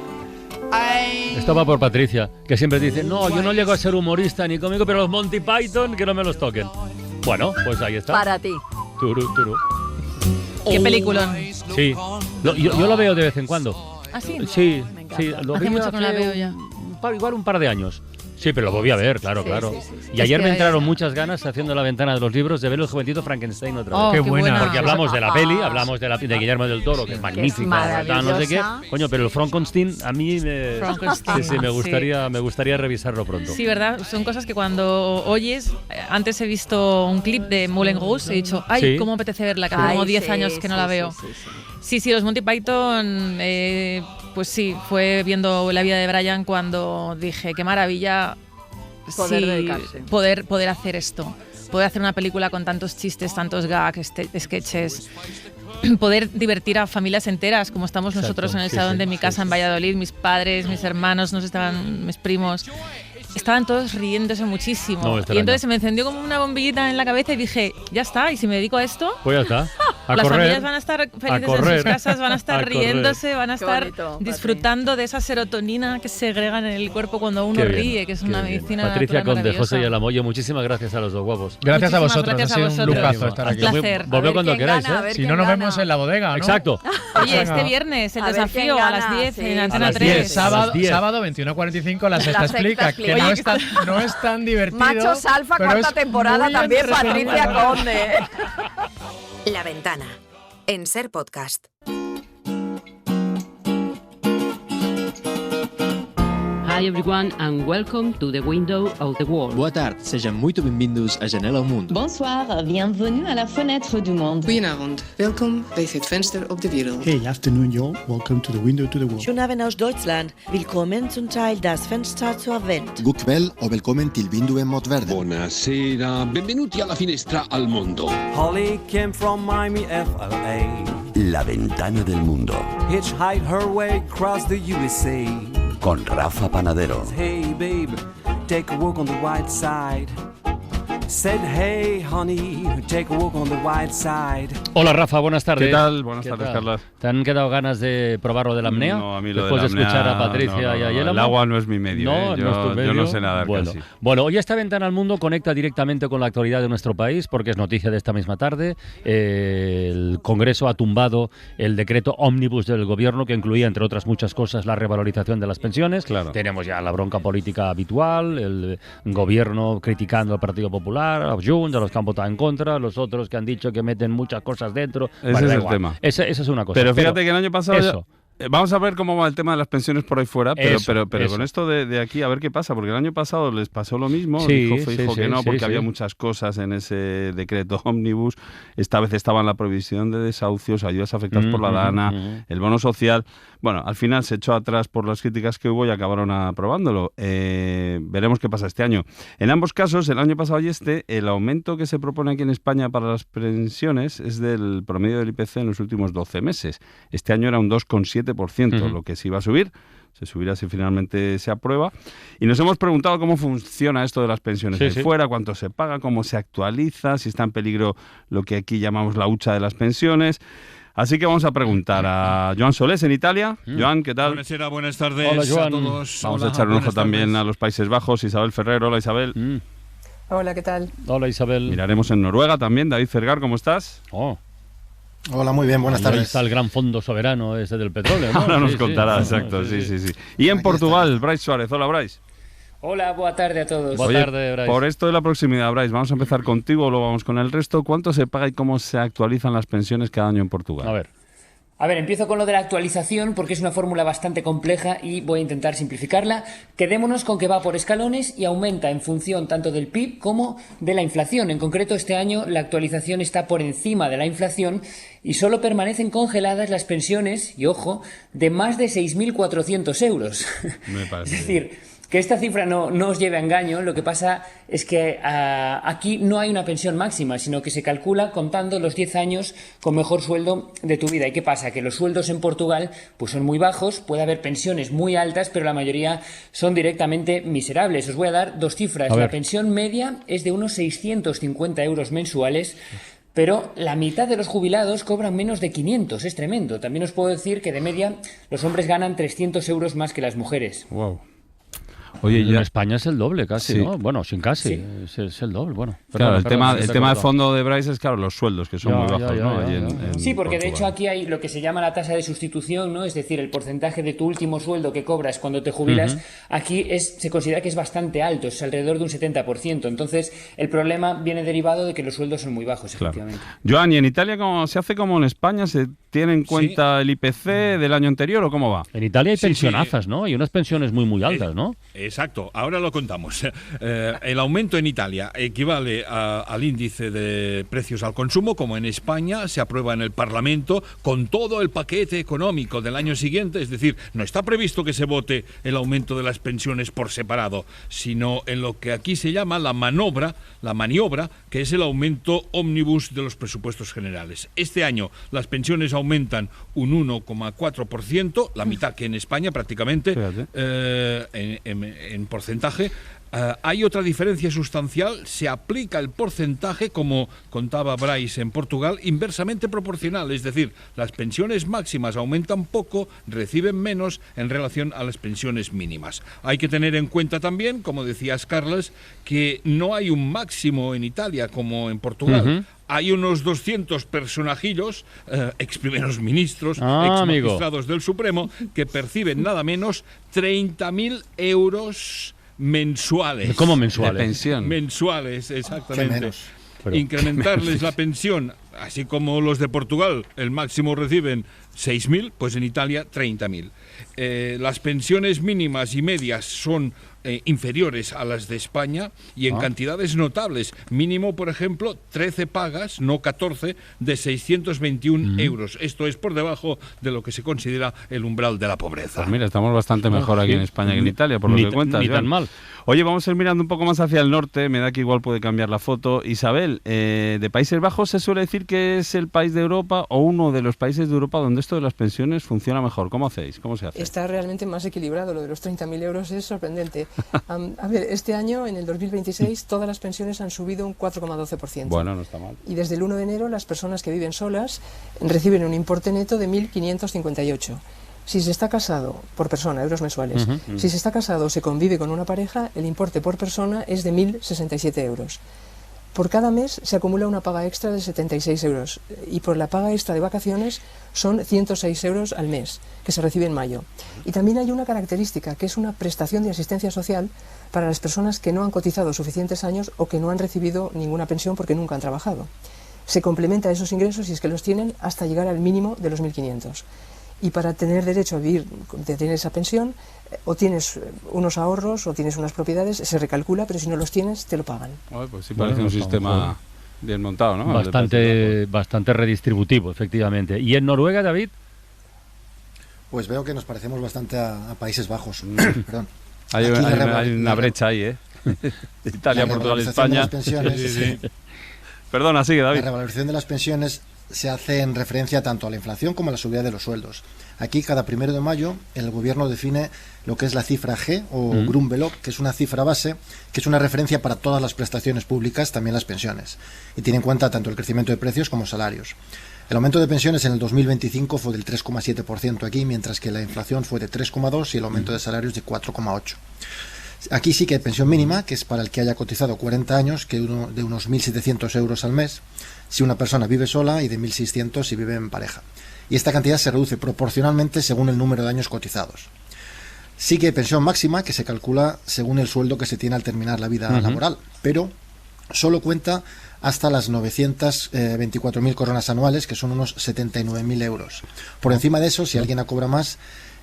Esto va por Patricia, que siempre dice, no, yo no llego a ser humorista ni cómico, pero los Monty Python, que no me los toquen. Bueno, pues ahí está. Para ti. Turu, turu. Qué peliculón. Sí, yo lo veo de vez en cuando. ¿Ah, sí? Sí, lo Hace vi mucho que no la veo ya. Igual un par de años. Sí, pero lo volví a ver, claro. Y Es ayer que me entraron muchas ganas, haciendo la ventana de los libros, de ver el jovencito Frankenstein otra vez. Oh, qué buena. Porque hablamos de la peli, hablamos de Guillermo del Toro, que es magnífica, no sé qué. Coño, pero el Frankenstein a mí me gustaría revisarlo pronto. Sí, ¿verdad? Son cosas que cuando oyes... Antes he visto un clip de Moulin Rouge y he dicho, ay, Sí. cómo apetece verla, que hace como 10 años que no la veo. Sí, los Monty Python, pues sí, fue viendo la vida de Brian cuando dije, qué maravilla Poder dedicarse. poder hacer esto, poder hacer una película con tantos chistes, tantos gags, sketches, poder divertir a familias enteras, como estamos nosotros en el salón de mi casa en Valladolid, mis padres, mis hermanos, mis primos. Estaban todos riéndose muchísimo. No, y entonces se me encendió como una bombillita en la cabeza y dije, ya está, y si me dedico a esto, Pues ya está. las familias van a estar felices en sus casas, van a estar riéndose, van a Qué estar bonito, disfrutando de esa serotonina que se segrega en el cuerpo cuando uno Qué bien, ríe, que es una medicina Patricia natural Conde, José y maravillosa. Alamoyo, muchísimas gracias a los dos guapos. Gracias a Muchísimas vosotros, gracias ha a sido un vosotros. lujazo estar Un aquí. placer. Volveo cuando queráis, Si no, nos vemos en la bodega, ¿no? Exacto. Oye, este viernes el A ver desafío quién a las gana, 10 sí. en A Antena las 3. 10, sábado 21:45, la sexta explica, que no es tan divertido. Machos Alfa, pero cuarta es temporada, muy también entretenido. Patricia Conde. La Ventana, en Ser Podcast. Hi everyone and welcome to the Window of the World. Boa tarde, sejam muito bem-vindos à Janela ao Mundo. Bonsoir, bienvenue à la fenêtre du monde. Goedenavond, welkom bij het venster op de wereld. Hey, afternoon y'all. Welcome to the Window to the World. Schönen Abend aus Deutschland. Willkommen zum Teil das Fenster zur Welt. Goodbell o welcome til Vinduet mot verden. Buonasera, benvenuti alla finestra al mondo. Holly came from Miami, FLA. La Ventana del Mundo. Hitchhiked her way across the USA. Con Rafa Panadero. Hey babe, take a walk on the white side. Said hey honey, take a walk on the white side. Hola Rafa, buenas tardes. ¿Qué tal? Buenas ¿Qué tardes, tal? Carlos. ¿Te han quedado ganas de probar lo de la apnea? No, a mí lo después de la escuchar apnea, a Patricia y a Yelamo. El agua no es mi medio. No, yo, no es tu medio. Yo no sé nadar casi. Bueno, hoy esta ventana al mundo conecta directamente con la actualidad de nuestro país, porque es noticia de esta misma tarde. El Congreso ha tumbado el decreto ómnibus del gobierno que incluía, entre otras muchas cosas, la revalorización de las pensiones. Claro. Tenemos ya la bronca política habitual, el gobierno criticando al Partido Popular, a Junts, a los que han votado en contra, los otros que han dicho que meten muchas cosas dentro. Ese Bueno, es da el igual. tema. Esa es una cosa. Pero fíjate que el año pasado... Eso. Vamos a ver cómo va el tema de las pensiones por ahí fuera, pero Eso. con esto de aquí a ver qué pasa, porque el año pasado les pasó lo mismo, Sí, dijo Feijóo sí, que no, sí, porque sí. había muchas cosas en ese decreto ómnibus, esta vez estaba en la provisión de desahucios, ayudas afectadas por la DANA, el bono social. Bueno, al final se echó atrás por las críticas que hubo y acabaron aprobándolo. Veremos qué pasa este año. En ambos casos, el año pasado y el aumento que se propone aquí en España para las pensiones es del promedio del IPC en los últimos 12 meses. Este año era un 2,7%, lo que se iba a subir. Se subirá si finalmente se aprueba. Y nos hemos preguntado cómo funciona esto de las pensiones Sí, de sí. fuera, cuánto se paga, cómo se actualiza, si está en peligro lo que aquí llamamos la hucha de las pensiones. Así que vamos a preguntar a Joan Solés en Italia. Joan, ¿qué tal? Buenas, buenas tardes Hola, Joan. a todos. Vamos Hola, a echar un ojo buenas también tardes. a los Países Bajos. Isabel Ferrer, hola Isabel. Hola, ¿qué tal? Hola Isabel. Miraremos en Noruega también. David Fergar, ¿cómo estás? Hola, muy bien, buenas Ahí tardes. está el gran fondo soberano ese del petróleo, ¿no? Ahora nos Sí, contará, sí. exacto, sí. Y en Portugal, Bryce Suárez. Hola, Bryce. Hola, boa tarde a todos. Oye, por esto de la proximidad, Bryce, vamos a empezar contigo, luego vamos con el resto. ¿Cuánto se paga y cómo se actualizan las pensiones cada año en Portugal? A ver, empiezo con lo de la actualización porque es una fórmula bastante compleja y voy a intentar simplificarla. Quedémonos con que va por escalones y aumenta en función tanto del PIB como de la inflación. En concreto, este año la actualización está por encima de la inflación y solo permanecen congeladas las pensiones, y ojo, de más de 6.400 euros. Me parece. Es decir, que esta cifra no os lleve a engaño. Lo que pasa es que aquí no hay una pensión máxima, sino que se calcula contando los 10 años con mejor sueldo de tu vida. ¿Y qué pasa? Que los sueldos en Portugal pues son muy bajos, puede haber pensiones muy altas, pero la mayoría son directamente miserables. Os voy a dar dos cifras. A ver. La pensión media es de unos 650 euros mensuales, Pero la mitad de los jubilados cobran menos de 500, es tremendo. También os puedo decir que de media los hombres ganan 300 euros más que las mujeres. Wow. Oye, en España es el doble casi, sí. ¿no? Bueno, sin casi, sí. es el doble. Bueno, claro, el tema de fondo de Bryce es, claro, los sueldos, que son muy bajos, ¿no? Sí, porque en de hecho aquí hay lo que se llama la tasa de sustitución, ¿no? Es decir, el porcentaje de tu último sueldo que cobras cuando te jubilas, aquí se considera que es bastante alto, es alrededor de un 70%. Entonces, el problema viene derivado de que los sueldos son muy bajos, efectivamente. Joan, ¿y en Italia se hace como en España? ¿Se tiene en cuenta el IPC del año anterior o cómo va? En Italia hay pensionazas, ¿no? Hay unas pensiones muy altas, ¿no? Exacto, ahora lo contamos. El aumento en Italia equivale al índice de precios al consumo, como en España se aprueba en el Parlamento con todo el paquete económico del año siguiente, es decir, no está previsto que se vote el aumento de las pensiones por separado, sino en lo que aquí se llama la maniobra, que es el aumento ómnibus de los presupuestos generales. Este año las pensiones aumentan un 1,4%, la mitad que en España prácticamente, en porcentaje. Hay otra diferencia sustancial, se aplica el porcentaje, como contaba Bryce en Portugal, inversamente proporcional, es decir, las pensiones máximas aumentan poco, reciben menos en relación a las pensiones mínimas. Hay que tener en cuenta también, como decías Carles, que no hay un máximo en Italia como en Portugal. Hay unos 200 personajillos, ex primeros ministros, ex magistrados del Supremo, que perciben nada menos 30.000 euros mensuales. ¿Cómo mensuales? De pensión. Mensuales, exactamente. Incrementarles la pensión, así como los de Portugal, el máximo reciben 6.000, pues en Italia 30.000. Las pensiones mínimas y medias son inferiores a las de España y en cantidades notables. Mínimo, por ejemplo, 13 pagas, no 14, de 621 euros. Esto es por debajo de lo que se considera el umbral de la pobreza. Pues mira, estamos bastante mejor aquí en España que en Italia, por lo que cuentas. Ni tan mal. Oye, vamos a ir mirando un poco más hacia el norte, me da que igual puede cambiar la foto. Isabel, de Países Bajos se suele decir que es el país de Europa o uno de los países de Europa donde esto de las pensiones funciona mejor. ¿Cómo hacéis? ¿Cómo se hace? Está realmente más equilibrado, lo de los 30.000 euros es sorprendente. A ver, este año, en el 2026, todas las pensiones han subido un 4,12%. Bueno, no está mal. Y desde el 1 de enero, las personas que viven solas reciben un importe neto de 1.558. Si se está casado, por persona, euros mensuales, si se está casado o se convive con una pareja, el importe por persona es de 1.067 euros. Por cada mes se acumula una paga extra de 76 euros y por la paga extra de vacaciones son 106 euros al mes, que se recibe en mayo. Y también hay una característica, que es una prestación de asistencia social para las personas que no han cotizado suficientes años o que no han recibido ninguna pensión porque nunca han trabajado. Se complementa esos ingresos, si es que los tienen, hasta llegar al mínimo de los 1.500. Y para tener derecho a vivir, de tener esa pensión, o tienes unos ahorros o tienes unas propiedades, se recalcula, pero si no los tienes, te lo pagan. Pues sí, parece un sistema bien montado, ¿no? Bastante redistributivo, efectivamente. ¿Y en Noruega, David? Pues veo que nos parecemos bastante a Países Bajos. Perdón. Hay una brecha ahí, ¿eh? Italia, Portugal, España. Perdona, sigue, David. La revalorización de las pensiones se hace en referencia tanto a la inflación como a la subida de los sueldos. Aquí, cada 1 de mayo, el gobierno define lo que es la cifra G o Grundbelopp, que es una cifra base, que es una referencia para todas las prestaciones públicas, también las pensiones, y tiene en cuenta tanto el crecimiento de precios como salarios. El aumento de pensiones en el 2025 fue del 3,7% aquí, mientras que la inflación fue de 3,2% y el aumento de salarios de 4,8%. Aquí sí que hay pensión mínima, que es para el que haya cotizado 40 años, que de unos 1.700 euros al mes, si una persona vive sola, y de 1.600 si vive en pareja. Y esta cantidad se reduce proporcionalmente según el número de años cotizados. Sí que hay pensión máxima, que se calcula según el sueldo que se tiene al terminar la vida laboral, pero solo cuenta hasta las 924.000 coronas anuales, que son unos 79.000 euros. Por encima de eso, si alguien cobra más,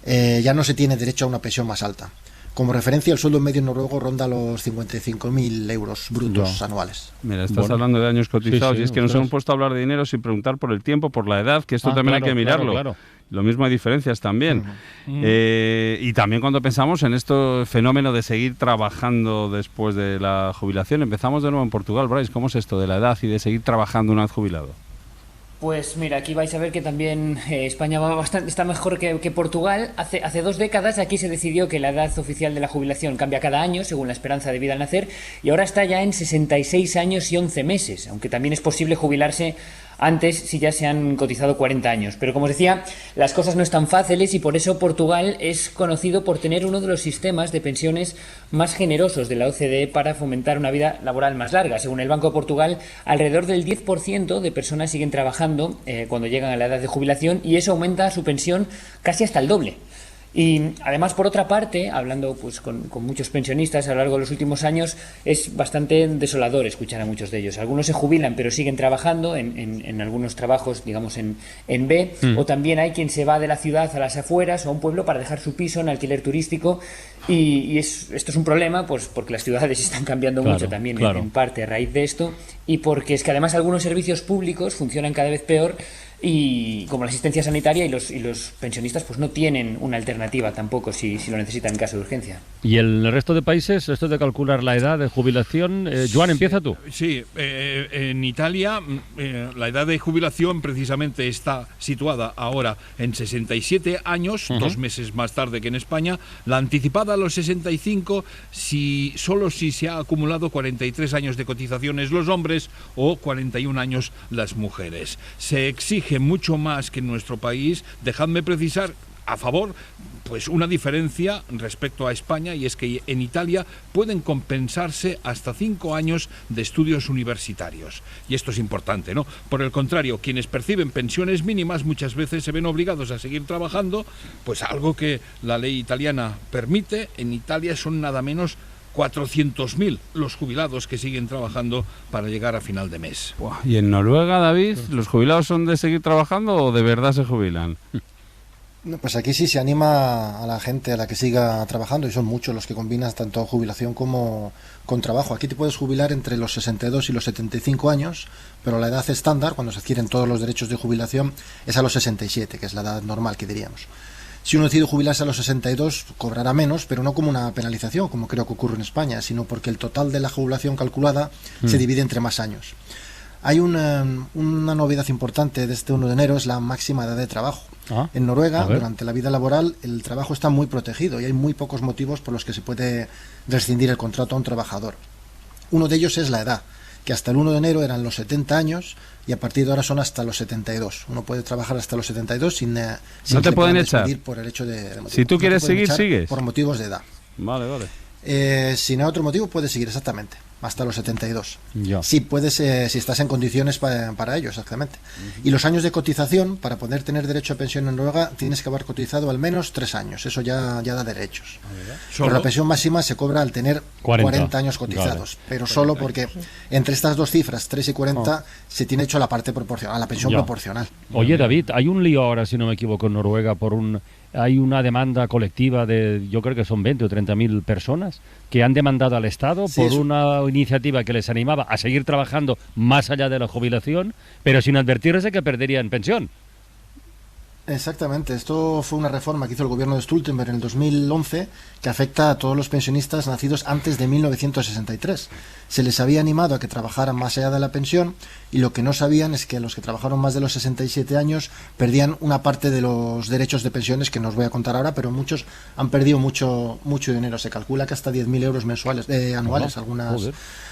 ya no se tiene derecho a una pensión más alta. Como referencia, el sueldo medio noruego ronda los 55.000 euros brutos anuales. Mira, estás hablando de años cotizados y es que nos hemos puesto a hablar de dinero sin preguntar por el tiempo, por la edad, que esto también hay que mirarlo. Claro. Lo mismo hay diferencias también. Y también cuando pensamos en este fenómeno de seguir trabajando después de la jubilación. Empezamos de nuevo en Portugal, Bryce. ¿Cómo es esto de la edad y de seguir trabajando una vez jubilado? Pues mira, aquí vais a ver que también España está mejor que Portugal. Hace 2 décadas aquí se decidió que la edad oficial de la jubilación cambia cada año según la esperanza de vida al nacer, y ahora está ya en 66 años y 11 meses, aunque también es posible jubilarse antes si ya se han cotizado 40 años. Pero como os decía, las cosas no están fáciles y por eso Portugal es conocido por tener uno de los sistemas de pensiones más generosos de la OCDE para fomentar una vida laboral más larga. Según el Banco de Portugal, alrededor del 10% de personas siguen trabajando cuando llegan a la edad de jubilación, y eso aumenta su pensión casi hasta el doble. Y además, por otra parte, hablando pues con muchos pensionistas a lo largo de los últimos años, es bastante desolador escuchar a muchos de ellos. Algunos se jubilan pero siguen trabajando en algunos trabajos, digamos, en B, o también hay quien se va de la ciudad a las afueras o a un pueblo para dejar su piso en alquiler turístico, y esto es un problema pues porque las ciudades están cambiando mucho también, en parte a raíz de esto, y porque es que además algunos servicios públicos funcionan cada vez peor, y como la asistencia sanitaria, y los pensionistas pues no tienen una alternativa tampoco si lo necesitan en caso de urgencia. ¿Y el resto de países, esto de calcular la edad de jubilación? Joan, empieza tú. Sí, en Italia la edad de jubilación precisamente está situada ahora en 67 años, 2 meses más tarde que en España. La anticipada a los 65, solo si se ha acumulado 43 años de cotizaciones los hombres o 41 años las mujeres. Se exige mucho más que en nuestro país. Dejadme precisar a favor pues una diferencia respecto a España, y es que en Italia pueden compensarse hasta 5 años de estudios universitarios, y esto es importante, ¿no? Por el contrario, quienes perciben pensiones mínimas muchas veces se ven obligados a seguir trabajando, pues algo que la ley italiana permite. En Italia son nada menos 400.000 los jubilados que siguen trabajando para llegar a final de mes. ¿Y en Noruega, David, los jubilados son de seguir trabajando o de verdad se jubilan? No, pues aquí sí se anima a la gente a la que siga trabajando, y son muchos los que combinan tanto jubilación como con trabajo. Aquí te puedes jubilar entre los 62 y los 75 años, pero la edad estándar, cuando se adquieren todos los derechos de jubilación, es a los 67, que es la edad normal que diríamos. Si uno decide jubilarse a los 62, cobrará menos, pero no como una penalización, como creo que ocurre en España, sino porque el total de la jubilación calculada se divide entre más años. Hay una novedad importante de este 1 de enero, es la máxima edad de trabajo. En Noruega, durante la vida laboral, el trabajo está muy protegido y hay muy pocos motivos por los que se puede rescindir el contrato a un trabajador. Uno de ellos es la edad, que hasta el 1 de enero eran los 70 años y a partir de ahora son hasta los 72. Uno puede trabajar hasta los 72 sin no te pueden echar por el hecho de motivos. Si tú quieres seguir, sigues. Por motivos de edad. Vale. Si no hay otro motivo, puedes seguir exactamente hasta los 72. Ya. Sí, puedes, si estás en condiciones para ello, exactamente. Y los años de cotización, para poder tener derecho a pensión en Noruega, tienes que haber cotizado al menos 3 años. Eso ya da derechos. Pero la pensión máxima se cobra al tener 40 años cotizados. Pero solo porque entre estas dos cifras, 3 y 40, se tiene hecho la parte proporcional, la pensión proporcional. Oye, David, hay un lío ahora, si no me equivoco, en Noruega hay una demanda colectiva de, yo creo que son 20 o 30.000 personas que han demandado al Estado por una iniciativa que les animaba a seguir trabajando más allá de la jubilación, pero sin advertirles de que perderían pensión. Exactamente, esto fue una reforma que hizo el gobierno de Stoltenberg en el 2011 que afecta a todos los pensionistas nacidos antes de 1963. Se les había animado a que trabajaran más allá de la pensión, y lo que no sabían es que los que trabajaron más de los 67 años perdían una parte de los derechos de pensiones, que no os voy a contar ahora, pero muchos han perdido mucho dinero. Se calcula que hasta 10.000 euros anuales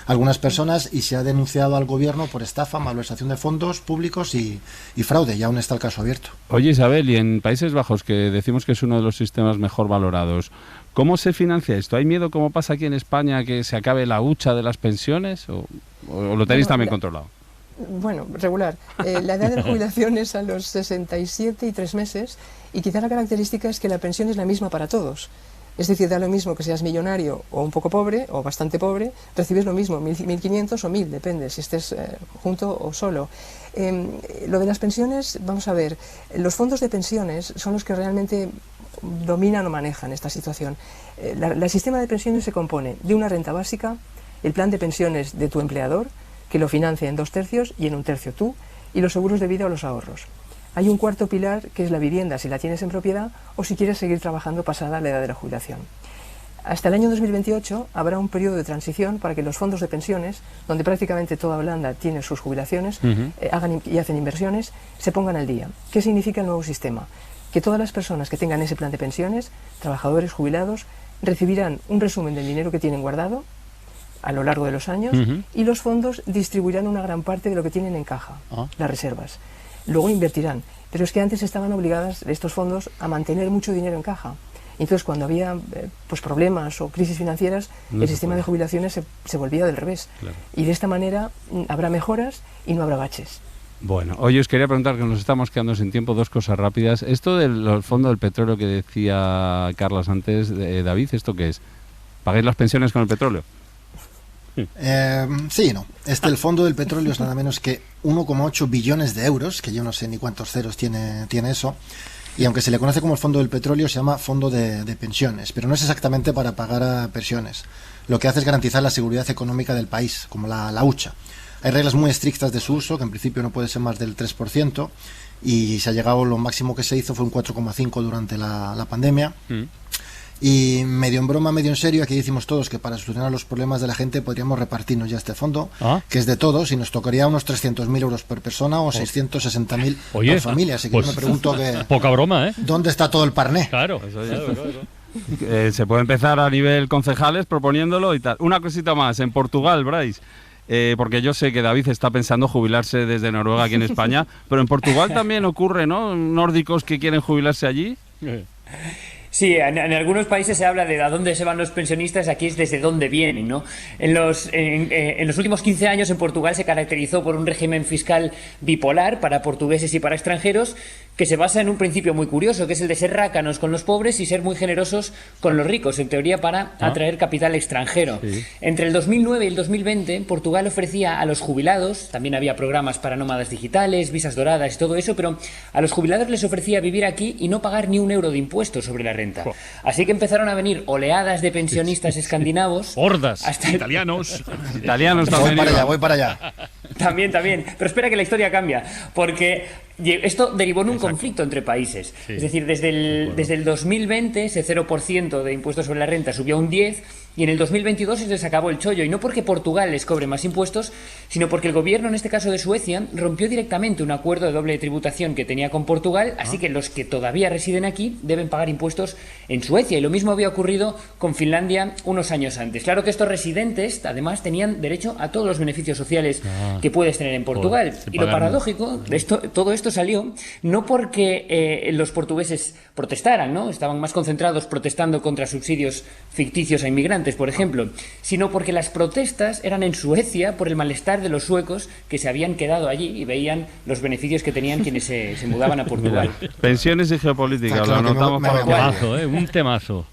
algunas personas, y se ha denunciado al gobierno por estafa, malversación de fondos públicos y fraude, y aún está el caso abierto. Oye, Isabel, y en Países Bajos, que decimos que es uno de los sistemas mejor valorados, ¿cómo se financia esto? ¿Hay miedo, como pasa aquí en España, que se acabe la hucha de las pensiones? ¿O lo tenéis también controlado? Bueno, regular. La edad de la jubilación es a los 67 y 3 meses, y quizá la característica es que la pensión es la misma para todos. Es decir, da lo mismo que seas millonario o un poco pobre o bastante pobre, recibes lo mismo, 1.500 o 1.000, depende si estés junto o solo. Lo de las pensiones, vamos a ver, los fondos de pensiones son los que realmente dominan o manejan esta situación. El sistema de pensiones se compone de una renta básica, el plan de pensiones de tu empleador, que lo financia en 2/3 y en 1/3 tú, y los seguros de vida o los ahorros. Hay un cuarto pilar, que es la vivienda, si la tienes en propiedad o si quieres seguir trabajando pasada la edad de la jubilación. Hasta el año 2028 habrá un periodo de transición para que los fondos de pensiones, donde prácticamente toda Holanda tiene sus jubilaciones, hagan y hacen inversiones, se pongan al día. ¿Qué significa el nuevo sistema? Que todas las personas que tengan ese plan de pensiones, trabajadores, jubilados, recibirán un resumen del dinero que tienen guardado a lo largo de los años y los fondos distribuirán una gran parte de lo que tienen en caja, las reservas. Luego invertirán, pero es que antes estaban obligadas estos fondos a mantener mucho dinero en caja. Entonces, cuando había pues problemas o crisis financieras, el sistema de jubilaciones se volvía del revés. Claro. Y de esta manera habrá mejoras y no habrá baches. Bueno, hoy os quería preguntar, que nos estamos quedando sin tiempo, dos cosas rápidas. Esto del fondo del petróleo que decía Carlas antes, David, ¿esto qué es? ¿Pagáis las pensiones con el petróleo? Sí y no. El fondo del petróleo es nada menos que 1,8 billones de euros, que yo no sé ni cuántos ceros tiene eso. Y aunque se le conoce como el fondo del petróleo, se llama fondo de pensiones, pero no es exactamente para pagar a pensiones. Lo que hace es garantizar la seguridad económica del país, como la hucha. Hay reglas muy estrictas de su uso, que en principio no puede ser más del 3%, y se ha llegado, lo máximo que se hizo fue un 4,5% durante la pandemia. Y medio en broma, medio en serio, aquí decimos todos que para solucionar los problemas de la gente podríamos repartirnos ya este fondo, que es de todos, y nos tocaría unos 300.000 euros por persona o 660.000 por familia. Así que pues, yo me pregunto poca broma, ¿dónde está todo el parné? Claro. Se puede empezar a nivel concejales proponiéndolo y tal. Una cosita más, en Portugal, Brais, porque yo sé que David está pensando jubilarse desde Noruega aquí en España, pero en Portugal también ocurre, ¿no? Nórdicos que quieren jubilarse allí. Sí, en algunos países se habla de a dónde se van los pensionistas, aquí es desde dónde vienen, ¿no? En los últimos 15 años en Portugal se caracterizó por un régimen fiscal bipolar para portugueses y para extranjeros, que se basa en un principio muy curioso, que es el de ser rácanos con los pobres y ser muy generosos con los ricos, en teoría para atraer capital extranjero. Sí. Entre el 2009 y el 2020, Portugal ofrecía a los jubilados, también había programas para nómadas digitales, visas doradas y todo eso, pero a los jubilados les ofrecía vivir aquí y no pagar ni un euro de impuestos sobre la renta. Así que empezaron a venir oleadas de pensionistas escandinavos. Hordas, hasta italianos. Italianos también. Voy para allá. También. Pero espera que la historia cambia, porque esto derivó en un conflicto entre países. Sí. Es decir, desde el 2020 ese 0% de impuestos sobre la renta subió a un 10%, y en el 2022 se les acabó el chollo, y no porque Portugal les cobre más impuestos, sino porque el gobierno, en este caso de Suecia, rompió directamente un acuerdo de doble tributación que tenía con Portugal, así que los que todavía residen aquí deben pagar impuestos en Suecia, y lo mismo había ocurrido con Finlandia unos años antes. Claro que estos residentes, además, tenían derecho a todos los beneficios sociales que puedes tener en Portugal, y lo paradójico de todo esto salió no porque los portugueses protestaran, ¿no? Estaban más concentrados protestando contra subsidios ficticios a inmigrantes, por ejemplo, sino porque las protestas eran en Suecia por el malestar de los suecos que se habían quedado allí y veían los beneficios que tenían quienes se mudaban a Portugal. Pensiones y geopolítica, lo anotamos para un temazo.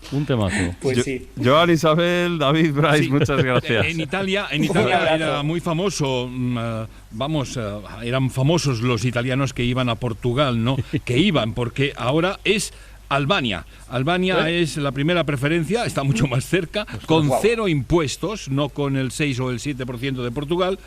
Pues sí. Joan, Isabel, David, Brais, muchas gracias. En Italia era muy famoso, eran famosos los italianos que iban a Portugal, ¿no? Que iban, porque ahora es Albania. Albania es la primera preferencia, está mucho más cerca, con cero impuestos, no con el 6 o el 7% de Portugal,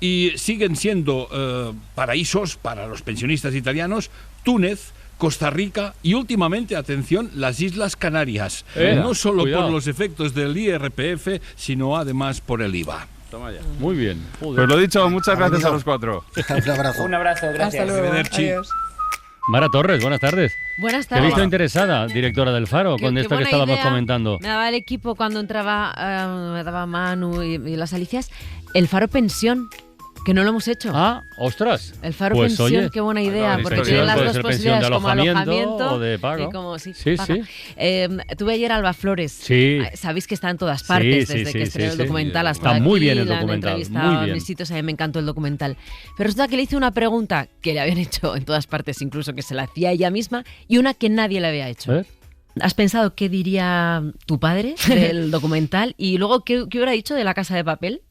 y siguen siendo paraísos para los pensionistas italianos, Túnez, Costa Rica y últimamente, atención, las Islas Canarias. No solo por los efectos del IRPF, sino además por el IVA. Toma ya. Muy bien. Pues lo dicho, muchas gracias a los cuatro. Un abrazo, gracias. Hasta luego. Adiós. Mara Torres, buenas tardes. Buenas Te he tardes. visto interesada, directora del Faro, con esto que estábamos comentando. Me daba el equipo cuando entraba, me daba Manu y las Alicias, el Faro Pensión, que no lo hemos hecho. Ah, ostras. El Faro Pensión, qué buena idea, porque tiene las dos posibilidades, como alojamiento o de pago. Y como sí. Tuve ayer a Alba Flores. Sí. Sabéis que está en todas partes, desde que estrenó el documental hasta está muy aquí, bien el documental, muy bien. Mis sitios, a mí me encantó el documental. Pero resulta que le hice una pregunta que le habían hecho en todas partes, incluso que se la hacía ella misma, y una que nadie le había hecho. ¿Has pensado qué diría tu padre del documental? Y luego, ¿qué hubiera dicho de La Casa de Papel?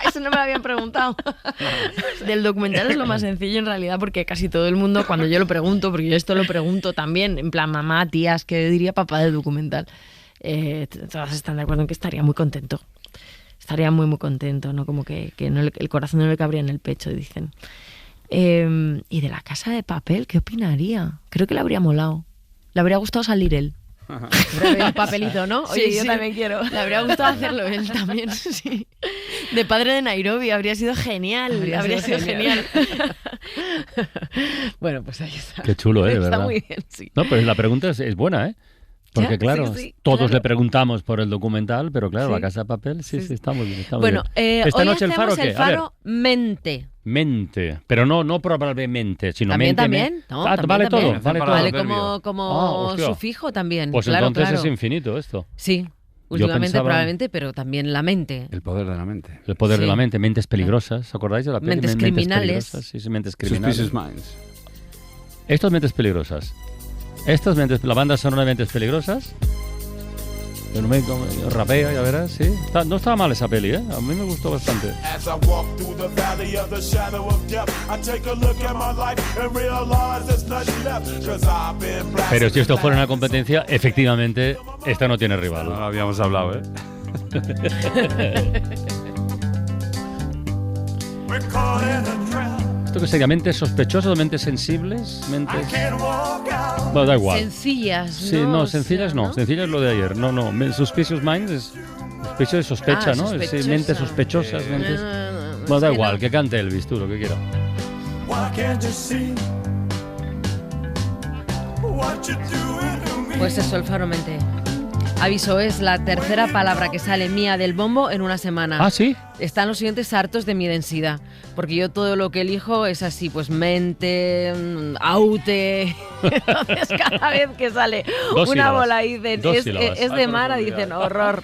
Eso no me lo habían preguntado. Del documental es lo más sencillo en realidad, porque casi todo el mundo, cuando yo lo pregunto, porque yo esto lo pregunto también, en plan, mamá, tías, ¿qué diría papá del documental? Todas están de acuerdo en que estaría muy contento. Estaría muy, muy contento, ¿no? Como que no el corazón no le cabría en el pecho, dicen. Y de La Casa de Papel, ¿qué opinaría? Creo que le habría molado. Le habría gustado salir él. Un papelito, ¿no? Sí, yo también quiero. Le habría gustado hacerlo él también, sí. De padre de Nairobi, habría sido genial. Habría sido genial. Bueno, pues ahí está. Qué chulo, ¿verdad? Está muy bien, sí. No, pero la pregunta es buena, ¿eh? Porque ¿Ya? claro, Sí, todos le preguntamos por el documental, pero claro, La Casa de Papel, sí, está muy bien. Está muy bien. ¿Esta hoy noche el Faro hacemos qué? el Faro Mente. Mente, pero no probablemente, sino También, mente. también. No, también, vale también. todo, vale todo. Vale como sufijo también. Pues claro, entonces claro. es infinito esto. Sí. Últimamente probablemente, pero también la mente. El poder de la mente. El poder de la mente, mentes peligrosas. ¿Os acordáis de la peli? Mentes criminales. Sí, mentes criminales. Suspicious Minds. Estas mentes peligrosas. La banda sonora de Mentes Peligrosas. Rapea, ya verás, sí. No estaba mal esa peli, ¿eh? A mí me gustó bastante. Pero si esto fuera una competencia, efectivamente, esta no tiene rival. No lo habíamos hablado, ¿eh? ¿Esto qué sería? ¿Mentes sospechosas o mentes sensibles? Mentes... Bueno, da igual. Sencillas, Sí, no, sencillas no. Sencillas es lo de ayer. No. Suspicious Minds es... Suspicio de sospecha, ¿no? Sí, mentes sospechosas, mentes... Bueno, da igual, que cante Elvis, tú, lo que quiera. Pues eso, el Faro Mente. Aviso, es la tercera palabra que sale mía del bombo en una semana. ¿Ah, sí? Están los siguientes hartos de mi densidad, porque yo todo lo que elijo es así, pues mente, aute. Entonces cada vez que sale una bola dicen, es de Mara, dicen horror.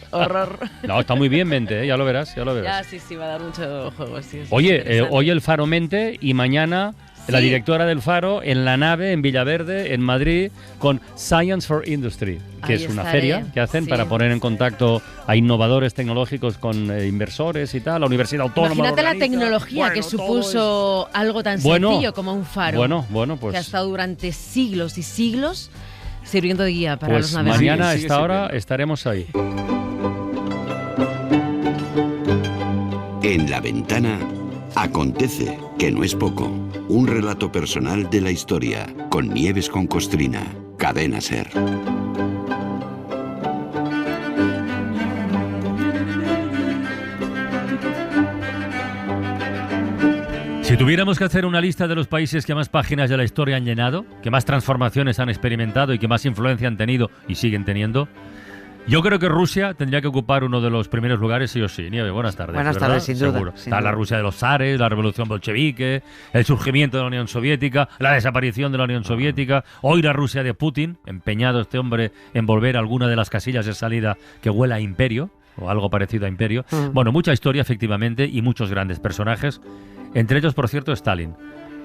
No, está muy bien mente, ya lo verás. Ya, sí, va a dar mucho juego. Sí, Oye, hoy el Faro Mente y mañana... La directora del Faro en la nave en Villaverde, en Madrid, con Science for Industry, que es una feria que hacen para poner en contacto a innovadores tecnológicos con inversores y tal. La Universidad Autónoma. Imagínate la tecnología que supuso algo tan sencillo como un faro. Bueno, pues. Que ha estado durante siglos y siglos sirviendo de guía para pues los navegantes. Mañana a esta hora estaremos ahí. En La Ventana acontece, que no es poco. Un relato personal de la historia, con Nieves con Costrina, Cadena SER. Si tuviéramos que hacer una lista de los países que más páginas de la historia han llenado, que más transformaciones han experimentado y que más influencia han tenido y siguen teniendo, yo creo que Rusia tendría que ocupar uno de los primeros lugares, sí o sí. Nieve, buenas tardes. Buenas tardes, sin duda. Seguro. Está la Rusia de los zares, la revolución bolchevique, el surgimiento de la Unión Soviética, la desaparición de la Unión Soviética, hoy la Rusia de Putin, empeñado este hombre en volver a alguna de las casillas de salida que huela a imperio, o algo parecido a imperio. Bueno, mucha historia, efectivamente, y muchos grandes personajes, entre ellos, por cierto, Stalin,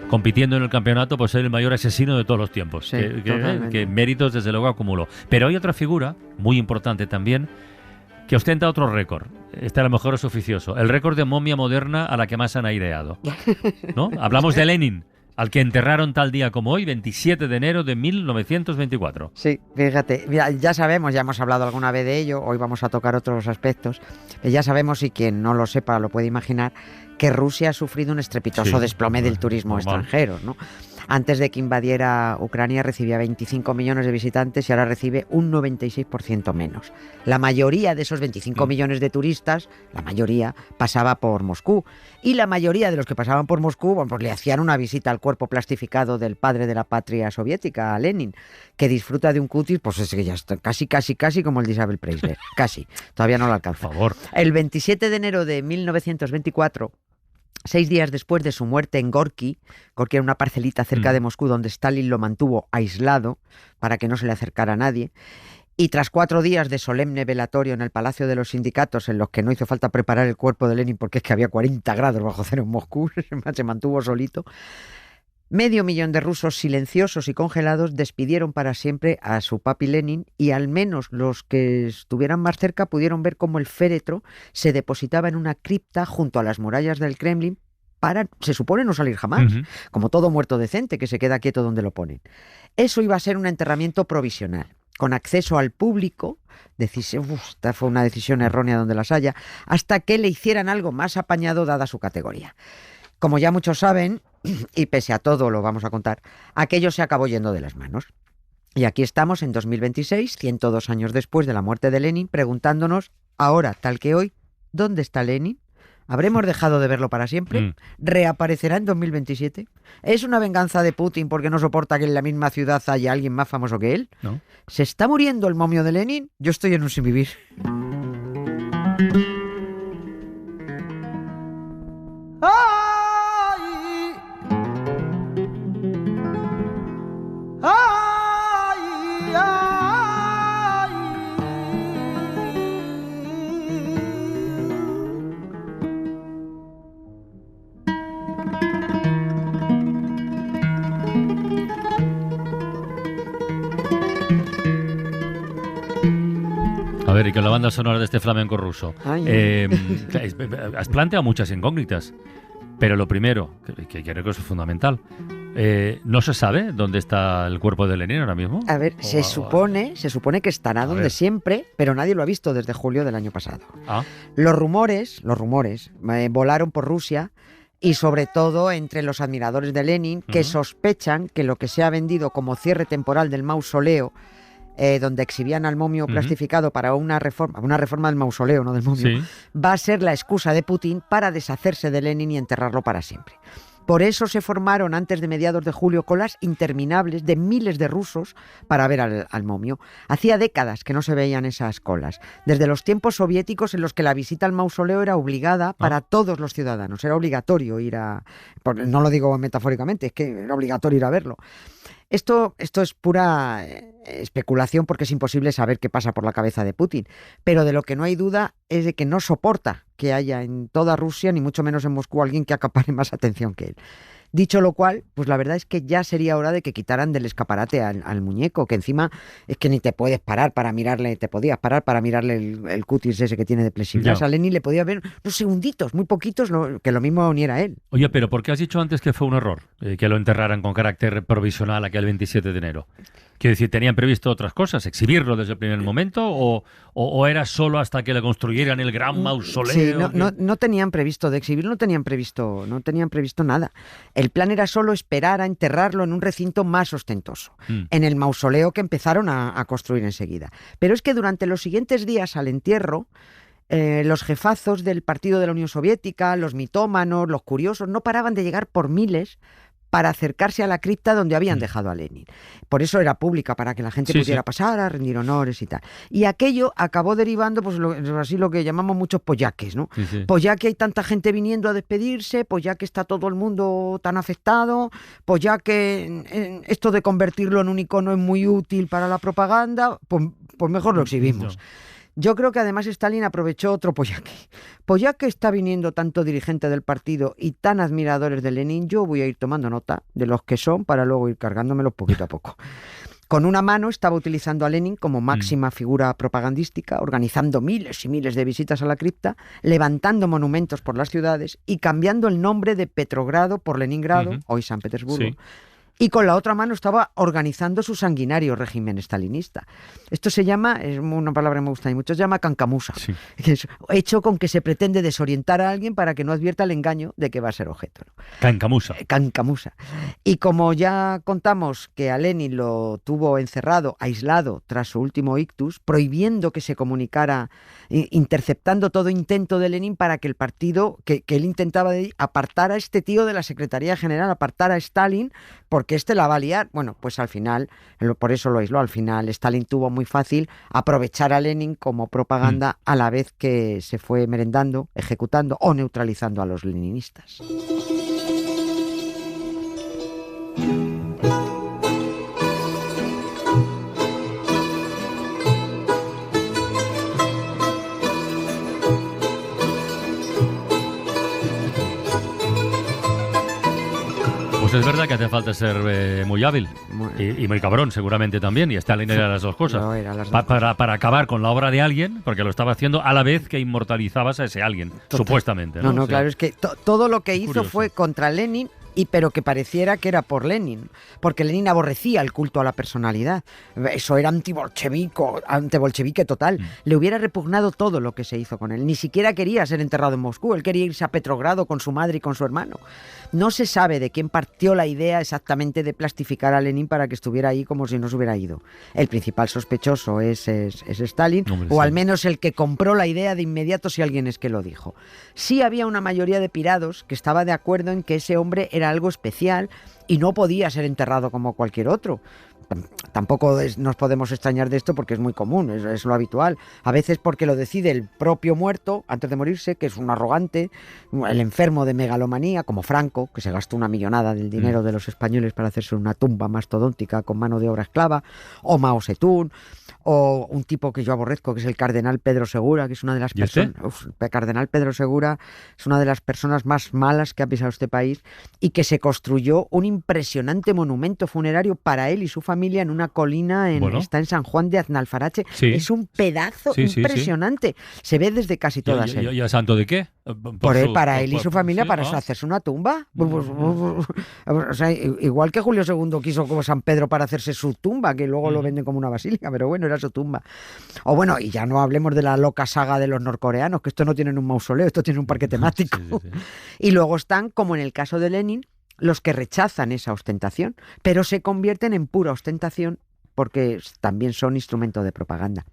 compitiendo en el campeonato por ser el mayor asesino de todos los tiempos, sí, que méritos desde luego acumuló. Pero hay otra figura muy importante también que ostenta otro récord. Este a lo mejor es oficioso, el récord de momia moderna a la que más han aireado, ¿no? Hablamos de Lenin, al que enterraron tal día como hoy, 27 de enero de 1924. Sí, fíjate, mira, ya sabemos, ya hemos hablado alguna vez de ello, hoy vamos a tocar otros aspectos, ya sabemos, y quien no lo sepa lo puede imaginar, que Rusia ha sufrido un estrepitoso desplome del turismo extranjero, ¿no? Antes de que invadiera Ucrania recibía 25 millones de visitantes y ahora recibe un 96% menos. La mayoría de esos 25 millones de turistas, la mayoría, pasaba por Moscú. Y la mayoría de los que pasaban por Moscú, bueno, pues le hacían una visita al cuerpo plastificado del padre de la patria soviética, a Lenin, que disfruta de un cutis, pues es que ya está casi como el de Isabel Preisler. Casi. Todavía no lo alcanza. Por favor. El 27 de enero de 1924... 6 días después de su muerte en Gorki era una parcelita cerca de Moscú donde Stalin lo mantuvo aislado para que no se le acercara a nadie, y tras 4 días de solemne velatorio en el Palacio de los Sindicatos, en los que no hizo falta preparar el cuerpo de Lenin porque es que había 40 grados bajo cero en Moscú, se mantuvo solito, 500.000 de rusos silenciosos y congelados despidieron para siempre a su papi Lenin, y al menos los que estuvieran más cerca pudieron ver cómo el féretro se depositaba en una cripta junto a las murallas del Kremlin para, se supone, no salir jamás, como todo muerto decente que se queda quieto donde lo ponen. Eso iba a ser un enterramiento provisional, con acceso al público. Esta fue una decisión errónea donde las haya, hasta que le hicieran algo más apañado dada su categoría. Como ya muchos saben, y pese a todo lo vamos a contar, aquello se acabó yendo de las manos. Y aquí estamos en 2026, 102 años después de la muerte de Lenin, preguntándonos, ahora, tal que hoy, ¿dónde está Lenin? ¿Habremos dejado de verlo para siempre? ¿Reaparecerá en 2027? ¿Es una venganza de Putin porque no soporta que en la misma ciudad haya alguien más famoso que él? No. ¿Se está muriendo el momio de Lenin? Yo estoy en un sin vivir. A ver, y con la banda sonora de este flamenco ruso. Ay. Has planteado muchas incógnitas, pero lo primero, que creo que eso es fundamental, ¿no se sabe dónde está el cuerpo de Lenin ahora mismo? A ver, se supone que estará donde siempre, pero nadie lo ha visto desde julio del año pasado. Los rumores volaron por Rusia y sobre todo entre los admiradores de Lenin, que sospechan que lo que se ha vendido como cierre temporal del mausoleo, donde exhibían al momio plastificado para una reforma del mausoleo, no del momio, va a ser la excusa de Putin para deshacerse de Lenin y enterrarlo para siempre. Por eso se formaron antes de mediados de julio colas interminables de miles de rusos para ver al momio. Hacía décadas que no se veían esas colas. Desde los tiempos soviéticos en los que la visita al mausoleo era obligada para todos los ciudadanos. Era obligatorio ir a... No lo digo metafóricamente, es que era obligatorio ir a verlo. Esto es pura especulación porque es imposible saber qué pasa por la cabeza de Putin, pero de lo que no hay duda es de que no soporta que haya en toda Rusia, ni mucho menos en Moscú, alguien que acapare más atención que él. Dicho lo cual, pues la verdad es que ya sería hora de que quitaran del escaparate al muñeco, que encima es que ni te puedes parar para mirarle, el cutis ese que tiene de plexiglas. A Lenin le podía ver unos segunditos, muy poquitos, que lo mismo ni era él. Oye, pero ¿por qué has dicho antes que fue un error que lo enterraran con carácter provisional aquel 27 de enero? Quiero decir, ¿tenían previsto otras cosas? ¿Exhibirlo desde el primer momento? ¿O era solo hasta que le construyeran el gran mausoleo? Sí, no tenían previsto de exhibirlo, no tenían previsto nada. El plan era solo esperar a enterrarlo en un recinto más ostentoso, en el mausoleo que empezaron a construir enseguida. Pero es que durante los siguientes días al entierro, los jefazos del partido de la Unión Soviética, los mitómanos, los curiosos, no paraban de llegar por miles para acercarse a la cripta donde habían dejado a Lenin. Por eso era pública, para que la gente pudiera pasar a rendir honores y tal. Y aquello acabó derivando, pues así lo que llamamos muchos pollaques, ¿no? Pues ya que hay tanta gente viniendo a despedirse, pues ya que está todo el mundo tan afectado, pues ya que esto de convertirlo en un icono es muy útil para la propaganda, pues mejor lo exhibimos. Yo creo que además Stalin aprovechó otro pollaque. Pues ya que está viniendo tanto dirigente del partido y tan admiradores de Lenin, yo voy a ir tomando nota de los que son para luego ir cargándomelos poquito a poco. Con una mano estaba utilizando a Lenin como máxima figura propagandística, organizando miles y miles de visitas a la cripta, levantando monumentos por las ciudades y cambiando el nombre de Petrogrado por Leningrado, hoy San Petersburgo. Y con la otra mano estaba organizando su sanguinario régimen stalinista. Esto se llama, es una palabra que me gusta mucho, se llama cancamusa. Hecho con que se pretende desorientar a alguien para que no advierta el engaño de que va a ser objeto, ¿no? Cancamusa. Cancamusa. Y como ya contamos que a Lenin lo tuvo encerrado, aislado, tras su último ictus, prohibiendo que se comunicara, interceptando todo intento de Lenin para que el partido que él intentaba apartara a este tío de la Secretaría General, apartara a Stalin, porque este la va a liar. Bueno, pues al final, por eso lo aisló, al final Stalin tuvo muy fácil aprovechar a Lenin como propaganda a la vez que se fue merendando, ejecutando o neutralizando a los leninistas. Pues es verdad que hace falta ser muy hábil y muy cabrón seguramente también, y Stalin era las dos cosas. Para acabar con la obra de alguien, porque lo estaba haciendo a la vez que inmortalizabas a ese alguien, supuestamente. No, claro, es que todo lo que hizo fue contra Lenin pero que pareciera que era por Lenin, porque Lenin aborrecía el culto a la personalidad. Eso era antibolchevique total. Le hubiera repugnado todo lo que se hizo con él. Ni siquiera quería ser enterrado en Moscú, él quería irse a Petrogrado con su madre y con su hermano. No se sabe de quién partió la idea exactamente de plastificar a Lenin para que estuviera ahí como si no se hubiera ido. El principal sospechoso es Stalin, o al menos el que compró la idea de inmediato, si alguien es que lo dijo. Sí había una mayoría de pirados que estaba de acuerdo en que ese hombre era algo especial y no podía ser enterrado como cualquier otro. Tampoco nos podemos extrañar de esto porque es muy común, es lo habitual. A veces porque lo decide el propio muerto antes de morirse, que es un arrogante, el enfermo de megalomanía, como Franco, que se gastó una millonada del dinero de los españoles para hacerse una tumba mastodóntica con mano de obra esclava, o Mao Zedong, o un tipo que yo aborrezco, que es el cardenal Pedro Segura, que es una de las personas... El cardenal Pedro Segura es una de las personas más malas que ha pisado este país, y que se construyó un impresionante monumento funerario para él y su familia en una colina, está en San Juan de Aznalfarache. Sí. Es un pedazo impresionante. Sí. Se ve desde casi todas. ¿Y a santo de qué? Para él y su familia, para hacerse una tumba. O sea, igual que Julio II quiso como San Pedro para hacerse su tumba, que luego lo venden como una basílica, pero bueno, era su tumba. O bueno, y ya no hablemos de la loca saga de los norcoreanos, que esto no tienen un mausoleo, esto tiene un parque temático. Sí. Y luego están, como en el caso de Lenin, los que rechazan esa ostentación, pero se convierten en pura ostentación porque también son instrumento de propaganda.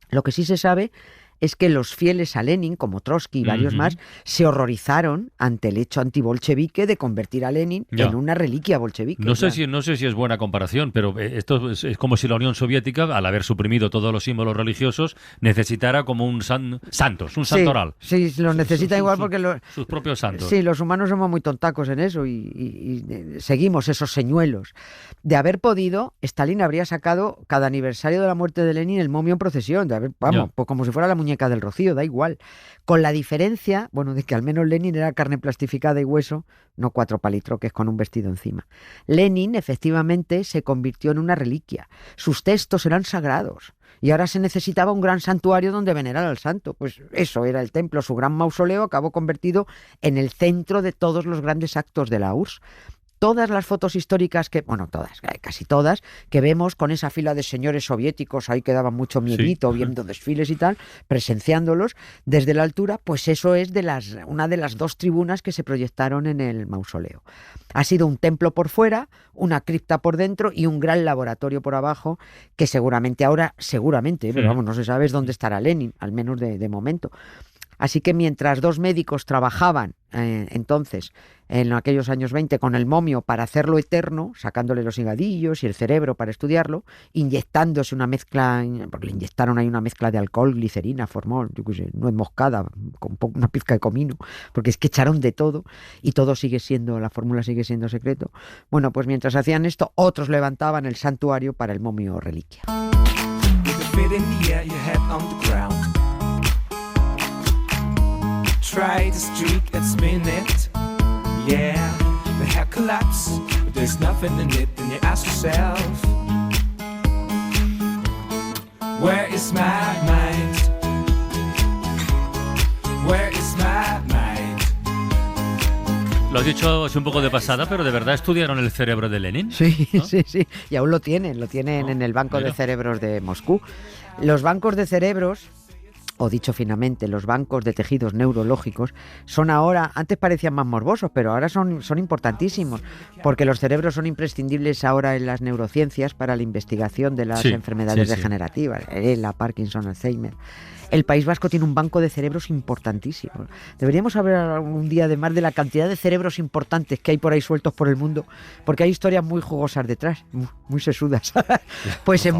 Lo que sí se sabe es que los fieles a Lenin, como Trotsky y varios más, se horrorizaron ante el hecho antibolchevique de convertir a Lenin en una reliquia bolchevique. No sé si es buena comparación, pero esto es como si la Unión Soviética, al haber suprimido todos los símbolos religiosos, necesitara como un santoral. Sí, los necesita igual porque... sus propios santos. Sí, los humanos somos muy tontacos en eso y seguimos esos señuelos. De haber podido, Stalin habría sacado cada aniversario de la muerte de Lenin el momio en procesión, pues como si fuera la muñeca del Rocío, da igual. Con la diferencia, de que al menos Lenin era carne plastificada y hueso, no 4 palitroques con un vestido encima. Lenin, efectivamente, se convirtió en una reliquia. Sus textos eran sagrados. Y ahora se necesitaba un gran santuario donde venerar al santo. Pues eso era el templo. Su gran mausoleo acabó convertido en el centro de todos los grandes actos de la URSS. Todas las fotos históricas casi todas, que vemos con esa fila de señores soviéticos, ahí que daban mucho miedito, viendo desfiles y tal, presenciándolos desde la altura, pues eso es una de las 2 tribunas que se proyectaron en el mausoleo. Ha sido un templo por fuera, una cripta por dentro y un gran laboratorio por abajo, que seguramente, pero vamos, no se sabe dónde estará Lenin, al menos de momento. Así que mientras 2 médicos trabajaban entonces, en aquellos años 20, con el momio para hacerlo eterno, sacándole los higadillos y el cerebro para estudiarlo, inyectándose una mezcla, porque le inyectaron ahí una mezcla de alcohol, glicerina, formol, nuez moscada, con una pizca de comino, porque es que echaron de todo y todo la fórmula sigue siendo secreto. Bueno, pues mientras hacían esto, otros levantaban el santuario para el momio reliquia. Try to streak and spin it. Yeah, the hair collapse, but there's nothing in it. And you ask yourself, where is my mind? Where is my mind? Lo has dicho así un poco de pasada, pero ¿de verdad estudiaron el cerebro de Lenin? Sí, ¿no? Sí, y aún lo tienen en el Banco de Cerebros de Moscú. Los bancos de cerebros, o dicho finamente, los bancos de tejidos neurológicos, son ahora, antes parecían más morbosos, pero ahora son importantísimos, porque los cerebros son imprescindibles ahora en las neurociencias para la investigación de las enfermedades degenerativas, la Parkinson, Alzheimer. El País Vasco tiene un banco de cerebros importantísimo. Deberíamos hablar un día además de la cantidad de cerebros importantes que hay por ahí sueltos por el mundo, porque hay historias muy jugosas detrás, muy sesudas. Pues en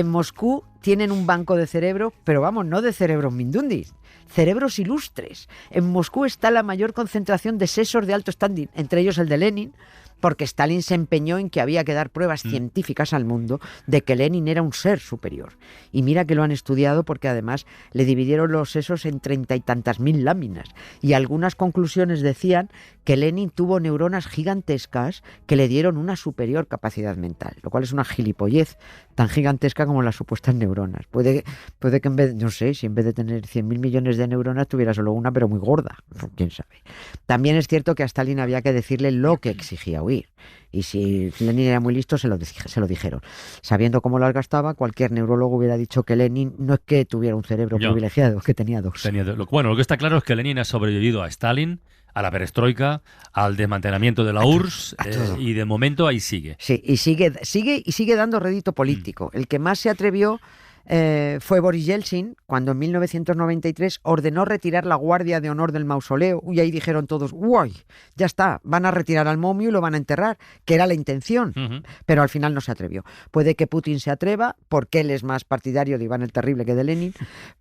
Moscú tienen un banco de cerebros, pero vamos, no de cerebros mindundis, cerebros ilustres. En Moscú está la mayor concentración de sesos de alto standing, entre ellos el de Lenin, porque Stalin se empeñó en que había que dar pruebas científicas al mundo de que Lenin era un ser superior. Y mira que lo han estudiado, porque además le dividieron los sesos en 30 y tantas mil láminas. Y algunas conclusiones decían que Lenin tuvo neuronas gigantescas que le dieron una superior capacidad mental, lo cual es una gilipollez tan gigantesca como las supuestas neuronas. Puede que en vez de tener 100.000 millones millones de neuronas tuviera solo una, pero muy gorda. Quién sabe. También es cierto que a Stalin había que decirle lo que exigía huir. Y si Lenin era muy listo, se lo dijeron. Sabiendo cómo las gastaba, cualquier neurólogo hubiera dicho que Lenin no es que tuviera un cerebro privilegiado, que tenía dos. Bueno, lo que está claro es que Lenin ha sobrevivido a Stalin, a la perestroika, al desmantelamiento de la URSS y de momento ahí sigue. Sí, y sigue dando rédito político. El que más se atrevió fue Boris Yeltsin, cuando en 1993 ordenó retirar la guardia de honor del mausoleo, y ahí dijeron todos, ¡guay! Ya está, van a retirar al momio y lo van a enterrar, que era la intención, pero al final no se atrevió. Puede que Putin se atreva, porque él es más partidario de Iván el Terrible que de Lenin,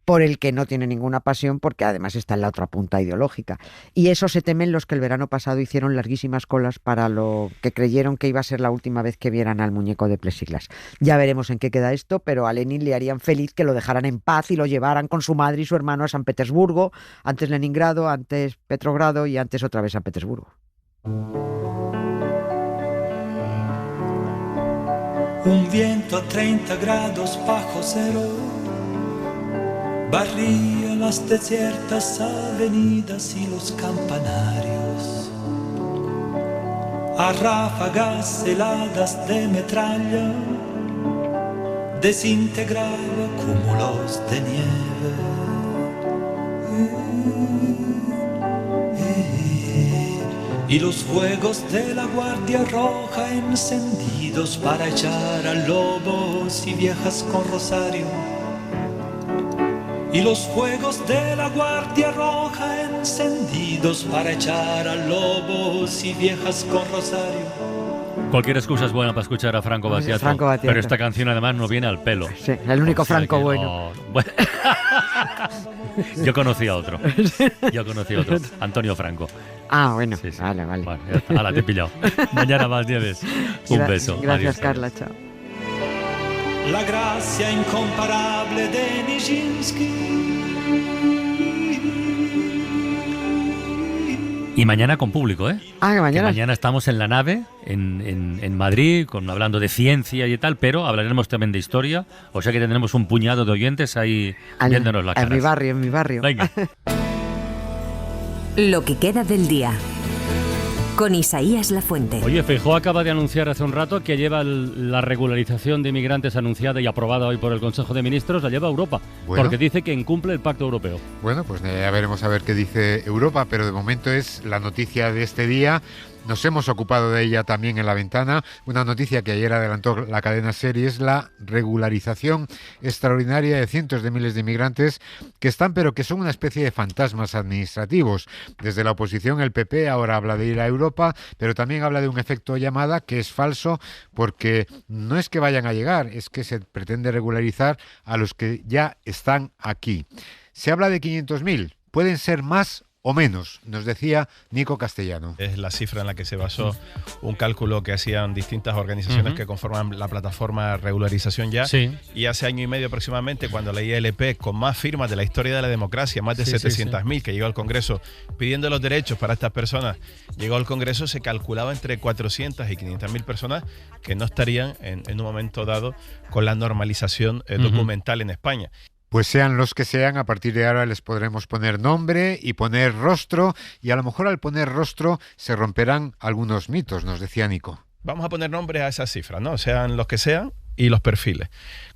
por el que no tiene ninguna pasión, porque además está en la otra punta ideológica. Y eso se temen los que el verano pasado hicieron larguísimas colas para lo que creyeron que iba a ser la última vez que vieran al muñeco de plexiglas. Ya veremos en qué queda esto, pero a Lenin le harían feliz que lo dejaran en paz y lo llevaran con su madre y su hermano a San Petersburgo, antes Leningrado, antes Petrogrado y antes otra vez San Petersburgo. Un viento a 30 grados bajo cero barría las desiertas avenidas y los campanarios. A ráfagas heladas de metralla desintegraba cúmulos de nieve. Y los fuegos de la Guardia Roja encendidos para echar a lobos y viejas con rosario. Y los fuegos de la Guardia Roja encendidos para echar a lobos y viejas con rosario. Cualquier excusa es buena para escuchar a Franco Battiato, pero esta canción además no viene al pelo. Sí, el único Franco bueno. Yo conocí a otro. Antonio Franco. Ah, bueno, sí. Vale. Bueno, hala, te he pillado. Mañana más, Nieves. Un beso. Gracias, Adiós, Carla, chao. La gracia incomparable de Nijinsky. Y mañana con público, ¿eh? Ah, que mañana. Que mañana estamos en la nave, en Madrid, hablando de ciencia y tal, pero hablaremos también de historia. O sea que tendremos un puñado de oyentes ahí viéndonos la cara. En mi barrio. Venga. Lo que queda del día. Con Isaías Lafuente. Oye, Feijóo acaba de anunciar hace un rato que lleva la regularización de inmigrantes anunciada y aprobada hoy por el Consejo de Ministros, la lleva a Europa, porque dice que incumple el Pacto Europeo. Bueno, pues ya veremos a ver qué dice Europa, pero de momento es la noticia de este día. Nos hemos ocupado de ella también en La Ventana. Una noticia que ayer adelantó la cadena SER es la regularización extraordinaria de cientos de miles de inmigrantes que están, pero que son una especie de fantasmas administrativos. Desde la oposición, el PP ahora habla de ir a Europa, pero también habla de un efecto llamada que es falso, porque no es que vayan a llegar, es que se pretende regularizar a los que ya están aquí. Se habla de 500.000, pueden ser más o menos, nos decía Nico Castellano. Es la cifra en la que se basó un cálculo que hacían distintas organizaciones que conforman la plataforma Regularización Ya. Sí. Y hace año y medio aproximadamente, cuando la ILP, con más firmas de la historia de la democracia, más de 700.000 que llegó al Congreso pidiendo los derechos para estas personas, llegó al Congreso, se calculaba entre 400 y 500.000 personas que no estarían en un momento dado con la normalización documental en España. Pues sean los que sean, a partir de ahora les podremos poner nombre y poner rostro, y a lo mejor al poner rostro se romperán algunos mitos, nos decía Nico. Vamos a poner nombre a esas cifras, ¿no? Sean los que sean, y los perfiles.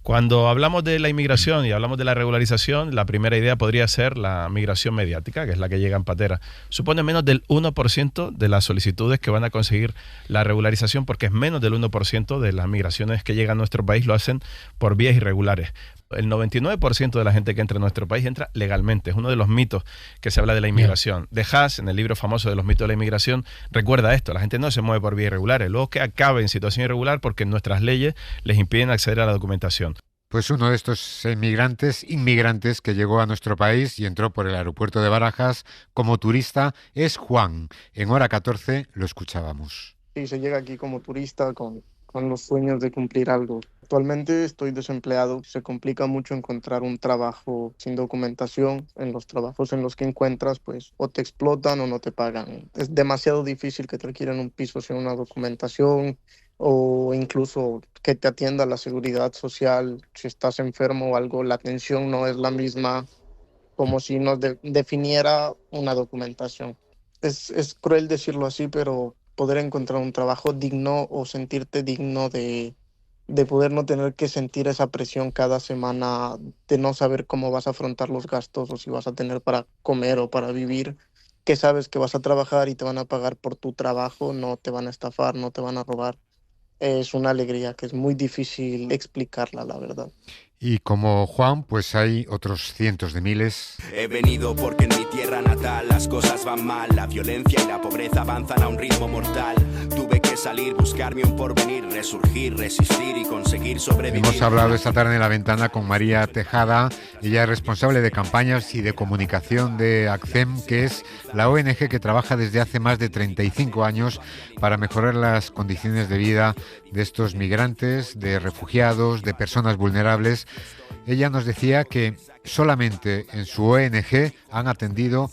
Cuando hablamos de la inmigración y hablamos de la regularización, la primera idea podría ser la migración mediática, que es la que llega en patera. Supone menos del 1% de las solicitudes que van a conseguir la regularización, porque es menos del 1% de las migraciones que llegan a nuestro país lo hacen por vías irregulares. El 99% de la gente que entra a nuestro país entra legalmente. Es uno de los mitos que se habla de la inmigración. De Haas, en el libro famoso de los mitos de la inmigración, recuerda esto: la gente no se mueve por vías irregulares, luego que acabe en situación irregular porque nuestras leyes les impiden acceder a la documentación. Pues uno de estos inmigrantes que llegó a nuestro país y entró por el aeropuerto de Barajas como turista es Juan. En Hora 14 lo escuchábamos. Sí, se llega aquí como turista con los sueños de cumplir algo. Actualmente estoy desempleado. Se complica mucho encontrar un trabajo sin documentación. En los trabajos en los que encuentras, pues, o te explotan o no te pagan. Es demasiado difícil que te requieran un piso sin una documentación, o incluso que te atienda la seguridad social. Si estás enfermo o algo, la atención no es la misma. como si nos definiera una documentación. Es cruel decirlo así, pero poder encontrar un trabajo digno o sentirte digno de poder no tener que sentir esa presión cada semana, de no saber cómo vas a afrontar los gastos o si vas a tener para comer o para vivir, que sabes que vas a trabajar y te van a pagar por tu trabajo, no te van a estafar, no te van a robar. Es una alegría que es muy difícil explicarla, la verdad. Y como Juan, pues hay otros cientos de miles. He venido porque en mi tierra natal las cosas van mal. La violencia y la pobreza avanzan a un ritmo mortal. Tuve que salir, buscarme un porvenir, resurgir, resistir y conseguir sobrevivir. Hemos hablado esta tarde en La Ventana con María Tejada. Ella es responsable de campañas y de comunicación de ACCEM, que es la ONG que trabaja desde hace más de 35 años para mejorar las condiciones de vida de estos migrantes, de refugiados, de personas vulnerables. Ella nos decía que solamente en su ONG han atendido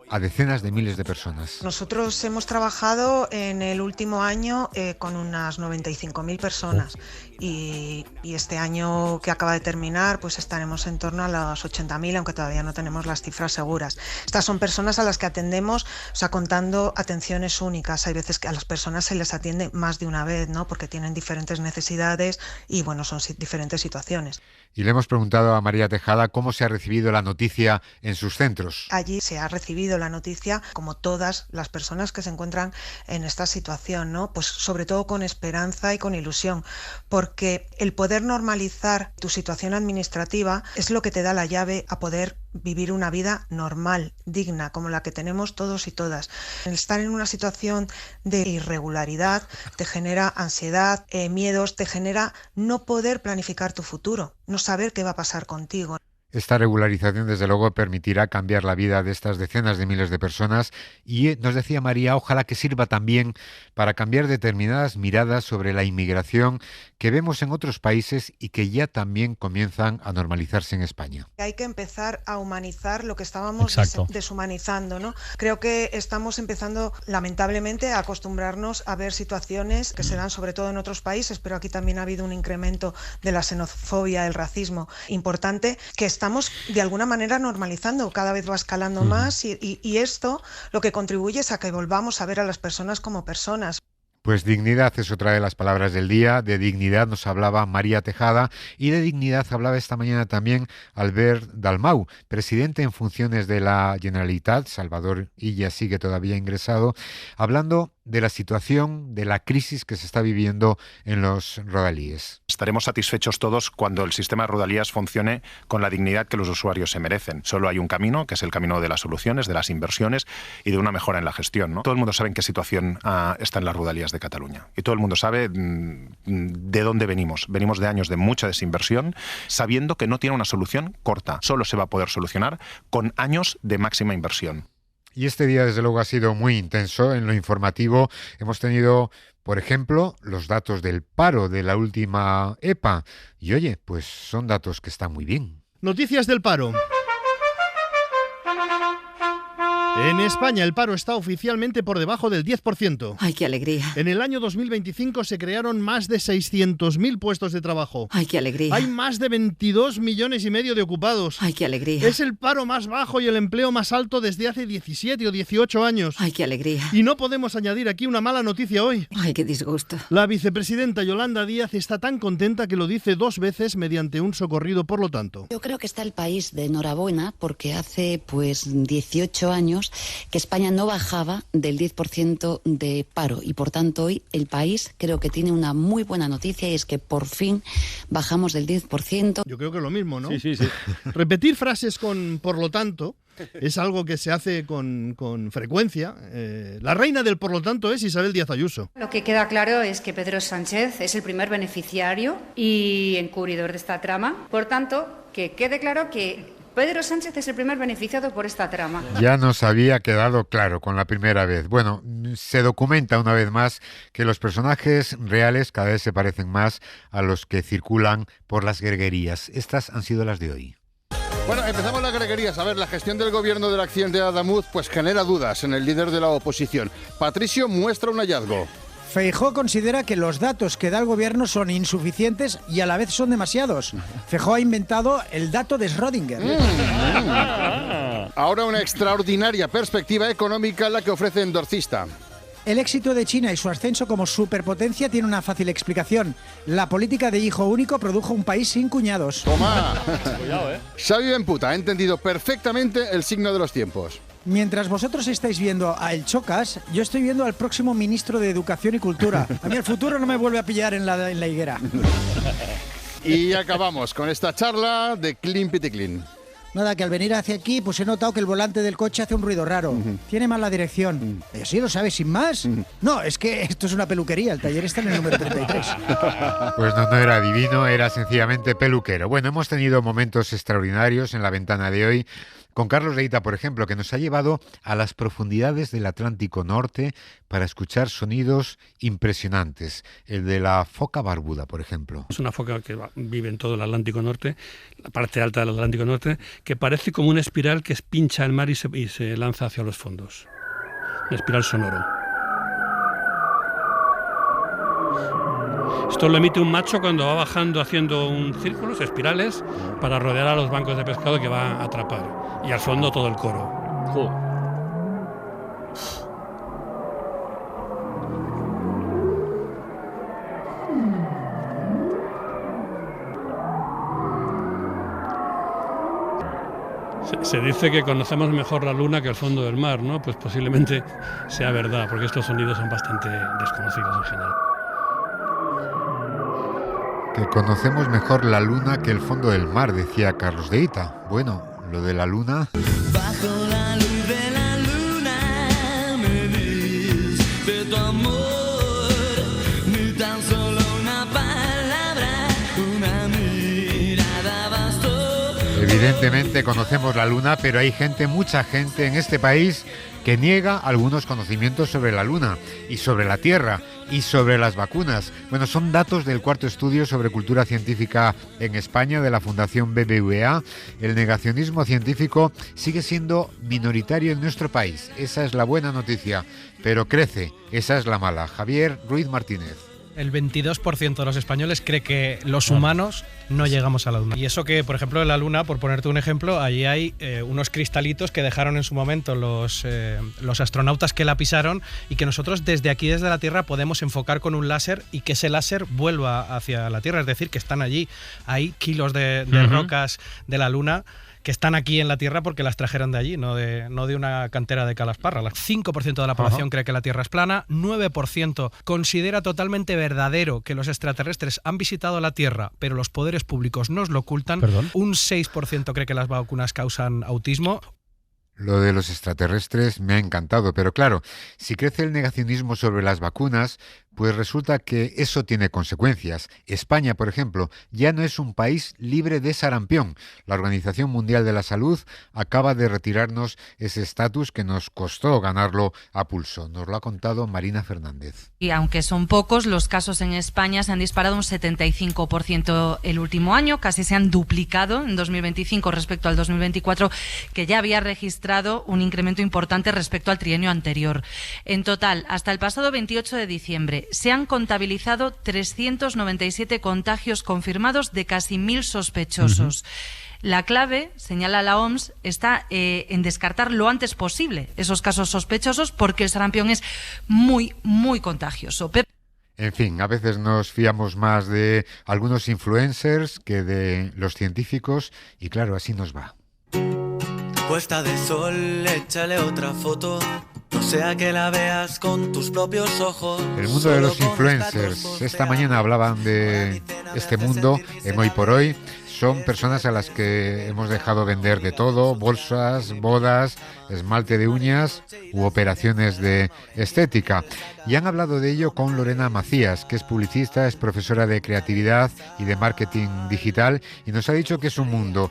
a decenas de miles de personas. Nosotros hemos trabajado en el último año con unas 95.000 personas y este año que acaba de terminar pues estaremos en torno a las 80.000, aunque todavía no tenemos las cifras seguras. Estas son personas a las que atendemos, o sea, contando atenciones únicas. Hay veces que a las personas se les atiende más de una vez, ¿no? Porque tienen diferentes necesidades y bueno, son diferentes situaciones. Y le hemos preguntado a María Tejada cómo se ha recibido la noticia en sus centros. Allí se ha recibido la noticia, como todas las personas que se encuentran en esta situación, ¿no? Pues sobre todo con esperanza y con ilusión, porque el poder normalizar tu situación administrativa es lo que te da la llave a poder vivir una vida normal, digna, como la que tenemos todos y todas. El estar en una situación de irregularidad te genera ansiedad, miedos, te genera no poder planificar tu futuro, no saber qué va a pasar contigo. Esta regularización, desde luego, permitirá cambiar la vida de estas decenas de miles de personas y, nos decía María, ojalá que sirva también para cambiar determinadas miradas sobre la inmigración que vemos en otros países y que ya también comienzan a normalizarse en España. Hay que empezar a humanizar lo que estábamos deshumanizando, ¿no? Creo que estamos empezando, lamentablemente, a acostumbrarnos a ver situaciones que se dan sobre todo en otros países, pero aquí también ha habido un incremento de la xenofobia, el racismo importante, que estamos de alguna manera normalizando, cada vez va escalando más y esto lo que contribuye es a que volvamos a ver a las personas como personas. Pues dignidad es otra de las palabras del día. De dignidad nos hablaba María Tejada y de dignidad hablaba esta mañana también Albert Dalmau, presidente en funciones de la Generalitat. Salvador Illa sigue todavía ingresado, hablando de la situación, de la crisis que se está viviendo en los rodalíes. Estaremos satisfechos todos cuando el sistema de rodalías funcione con la dignidad que los usuarios se merecen. Solo hay un camino, que es el camino de las soluciones, de las inversiones y de una mejora en la gestión, ¿no? Todo el mundo sabe en qué situación están las rodalías de Cataluña. Y todo el mundo sabe de dónde venimos. Venimos de años de mucha desinversión, sabiendo que no tiene una solución corta. Solo se va a poder solucionar con años de máxima inversión. Y este día, desde luego, ha sido muy intenso. En lo informativo hemos tenido, por ejemplo, los datos del paro de la última EPA. Y oye, pues son datos que están muy bien. Noticias del paro. En España el paro está oficialmente por debajo del 10%. ¡Ay, qué alegría! En el año 2025 se crearon más de 600.000 puestos de trabajo. ¡Ay, qué alegría! Hay más de 22 millones y medio de ocupados. ¡Ay, qué alegría! Es el paro más bajo y el empleo más alto desde hace 17 o 18 años. ¡Ay, qué alegría! Y no podemos añadir aquí una mala noticia hoy. ¡Ay, qué disgusto! La vicepresidenta Yolanda Díaz está tan contenta que lo dice 2 veces mediante un socorrido, por lo tanto. Yo creo que está el país de enhorabuena porque hace 18 años que España no bajaba del 10% de paro y por tanto hoy el país creo que tiene una muy buena noticia y es que por fin bajamos del 10%. Yo creo que es lo mismo, ¿no? Sí. Repetir frases con por lo tanto es algo que se hace con frecuencia. La reina del por lo tanto es Isabel Díaz Ayuso. Lo que queda claro es que Pedro Sánchez es el primer beneficiario y encubridor de esta trama. Por tanto, que quede claro que Pedro Sánchez es el primer beneficiado por esta trama. Ya nos había quedado claro con la primera vez. Bueno, se documenta una vez más que los personajes reales cada vez se parecen más a los que circulan por las greguerías. Estas han sido las de hoy. Bueno, empezamos las greguerías. A ver, la gestión del gobierno del accidente de Adamuz pues genera dudas en el líder de la oposición. Patricio muestra un hallazgo. Feijóo considera que los datos que da el gobierno son insuficientes y a la vez son demasiados. Feijóo ha inventado el dato de Schrödinger. Ahora una extraordinaria perspectiva económica la que ofrece Endorcista. El éxito de China y su ascenso como superpotencia tiene una fácil explicación. La política de hijo único produjo un país sin cuñados. Toma. Cuidado, Xavi Benputa ha entendido perfectamente el signo de los tiempos. Mientras vosotros estáis viendo a El Chocas, yo estoy viendo al próximo ministro de Educación y Cultura. A mí el futuro no me vuelve a pillar en la higuera. Y acabamos con esta charla de Clean Piticlin. Nada, que al venir hacia aquí pues he notado que el volante del coche hace un ruido raro. Tiene mala dirección. ¿Y así lo sabes sin más? No, es que esto es una peluquería. El taller está en el número 33. Pues no era adivino, era sencillamente peluquero. Bueno, hemos tenido momentos extraordinarios en la ventana de hoy. Con Carlos Leita, por ejemplo, que nos ha llevado a las profundidades del Atlántico Norte para escuchar sonidos impresionantes. El de la foca barbuda, por ejemplo. Es una foca que vive en todo el Atlántico Norte, la parte alta del Atlántico Norte, que parece como una espiral que pincha el mar y se lanza hacia los fondos. Una espiral sonoro. Esto lo emite un macho cuando va bajando haciendo un círculo, espirales, para rodear a los bancos de pescado que va a atrapar. Y al fondo todo el coro. Se dice que conocemos mejor la luna que el fondo del mar, ¿no? Pues posiblemente sea verdad, porque estos sonidos son bastante desconocidos en general. Que conocemos mejor la luna que el fondo del mar, decía Carlos Leita. Bueno, lo de la luna... Bajo la luz de la luna me dices de tu amor, ni tan solo una palabra, una mirada bastó. Evidentemente conocemos la luna, pero hay gente, mucha gente en este país que niega algunos conocimientos sobre la luna y sobre la Tierra y sobre las vacunas. Bueno, son datos del cuarto estudio sobre cultura científica en España de la Fundación BBVA. El negacionismo científico sigue siendo minoritario en nuestro país. Esa es la buena noticia, pero crece. Esa es la mala. Javier Ruiz Martínez. El 22% de los españoles cree que los humanos no llegamos a la Luna. Y eso que, por ejemplo, en la Luna, por ponerte un ejemplo, allí hay unos cristalitos que dejaron en su momento los astronautas que la pisaron y que nosotros desde aquí, desde la Tierra, podemos enfocar con un láser y que ese láser vuelva hacia la Tierra. Es decir, que están allí. Hay kilos de rocas de la Luna que están aquí en la Tierra porque las trajeron de allí, no de una cantera de Calasparra. El 5% de la población cree que la Tierra es plana, 9% considera totalmente verdadero que los extraterrestres han visitado la Tierra, pero los poderes públicos nos lo ocultan. ¿Perdón? Un 6% cree que las vacunas causan autismo. Lo de los extraterrestres me ha encantado, pero claro, si crece el negacionismo sobre las vacunas, pues resulta que eso tiene consecuencias. España, por ejemplo, ya no es un país libre de sarampión. La Organización Mundial de la Salud acaba de retirarnos ese estatus que nos costó ganarlo a pulso. Nos lo ha contado Marina Fernández. Y aunque son pocos, los casos en España se han disparado un 75% el último año, casi se han duplicado en 2025 respecto al 2024, que ya había registrado un incremento importante respecto al trienio anterior. En total, hasta el pasado 28 de diciembre, se han contabilizado 397 contagios confirmados de casi 1.000 sospechosos. La clave, señala la OMS, está en descartar lo antes posible esos casos sospechosos porque el sarampión es muy, muy contagioso. En fin, a veces nos fiamos más de algunos influencers que de los científicos y claro, así nos va. Puesta de sol, échale otra foto, no sea que la veas con tus propios ojos. El mundo de los influencers. Esta mañana hablaban de este mundo en Hoy por Hoy. Son personas a las que hemos dejado vender de todo, bolsas, bodas, esmalte de uñas u operaciones de estética. Y han hablado de ello con Lorena Macías, que es publicista, es profesora de creatividad y de marketing digital, y nos ha dicho que es un mundo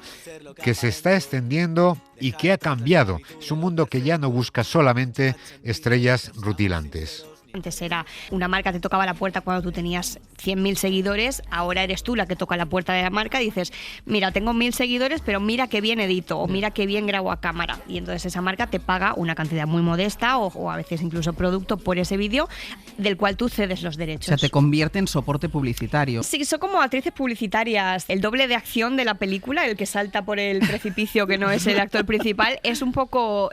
que se está extendiendo y que ha cambiado. Es un mundo que ya no busca solamente estrellas rutilantes. Antes era una marca te tocaba la puerta cuando tú tenías 100.000 seguidores, ahora eres tú la que toca la puerta de la marca y dices, mira, tengo 1.000 seguidores, pero mira qué bien edito o mira qué bien grabo a cámara. Y entonces esa marca te paga una cantidad muy modesta o a veces incluso producto por ese vídeo del cual tú cedes los derechos. O sea, te convierte en soporte publicitario. Sí, son como actrices publicitarias. El doble de acción de la película, el que salta por el precipicio que no es el actor principal, es un poco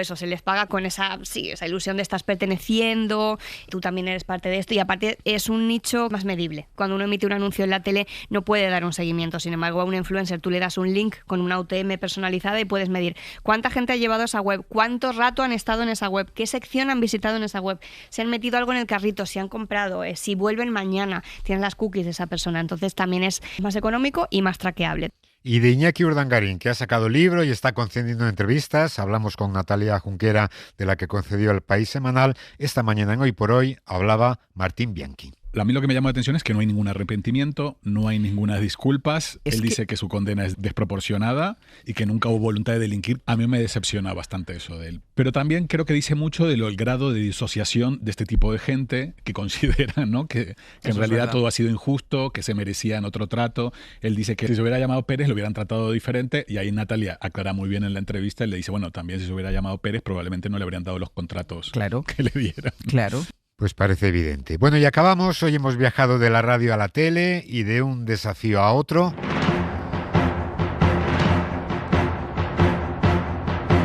eso. Se les paga con esa ilusión de estás perteneciendo, tú también eres parte de esto y aparte es un nicho más medible. Cuando uno emite un anuncio en la tele no puede dar un seguimiento, sin embargo a un influencer tú le das un link con una UTM personalizada y puedes medir cuánta gente ha llevado a esa web, cuánto rato han estado en esa web, qué sección han visitado en esa web, si han metido algo en el carrito, si han comprado, si vuelven mañana, tienen las cookies de esa persona, entonces también es más económico y más traqueable. Y de Iñaki Urdangarín, que ha sacado libro y está concediendo entrevistas. Hablamos con Natalia Junquera, de la que concedió El País Semanal. Esta mañana en Hoy por Hoy hablaba Martín Bianchi. A mí lo que me llamó la atención es que no hay ningún arrepentimiento, no hay ninguna disculpas. Él dice que su condena es desproporcionada y que nunca hubo voluntad de delinquir. A mí me decepciona bastante eso de él. Pero también creo que dice mucho del grado de disociación de este tipo de gente que considera, ¿no?, que en realidad todo ha sido injusto, que se merecían otro trato. Él dice que si se hubiera llamado Pérez lo hubieran tratado diferente y ahí Natalia aclara muy bien en la entrevista. Él le dice, bueno, también si se hubiera llamado Pérez probablemente no le habrían dado los contratos que le dieran. Claro. Pues parece evidente. Bueno, y acabamos. Hoy hemos viajado de la radio a la tele y de un desafío a otro.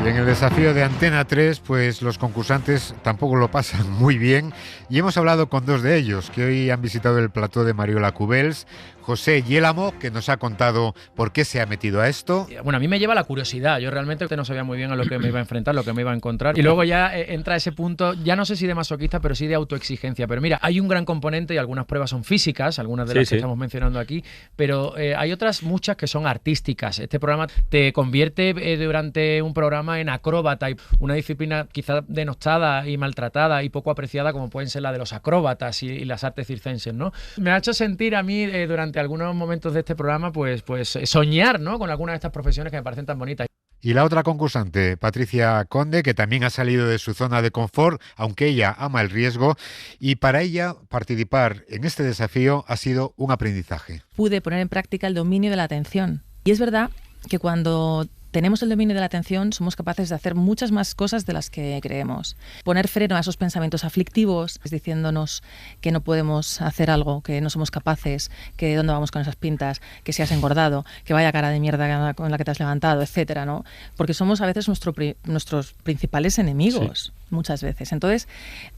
Y en el desafío de Antena 3, pues los concursantes tampoco lo pasan muy bien. Y hemos hablado con dos de ellos, que hoy han visitado el plató de Mariola Cubels. José Yélamo, que nos ha contado por qué se ha metido a esto. Bueno, a mí me lleva la curiosidad. Yo realmente no sabía muy bien a lo que me iba a enfrentar, lo que me iba a encontrar. Y luego ya entra ese punto, ya no sé si de masoquista, pero sí de autoexigencia. Pero mira, hay un gran componente y algunas pruebas son físicas, algunas de las que estamos mencionando aquí, pero hay otras muchas que son artísticas. Este programa te convierte durante un programa en acróbata, y una disciplina quizás denostada y maltratada y poco apreciada como pueden ser la de los acróbatas y las artes circenses, ¿no? Me ha hecho sentir a mí durante algunos momentos de este programa pues soñar, ¿no?, con algunas de estas profesiones que me parecen tan bonitas. Y la otra concursante, Patricia Conde, que también ha salido de su zona de confort, aunque ella ama el riesgo, y para ella participar en este desafío ha sido un aprendizaje. Pude poner en práctica el dominio de la atención. Y es verdad que cuando tenemos el dominio de la atención, somos capaces de hacer muchas más cosas de las que creemos. Poner freno a esos pensamientos aflictivos, diciéndonos que no podemos hacer algo, que no somos capaces, que dónde vamos con esas pintas, que si has engordado, que vaya cara de mierda con la que te has levantado, etcétera, ¿no? Porque somos a veces nuestros principales enemigos. Sí. Muchas veces. Entonces,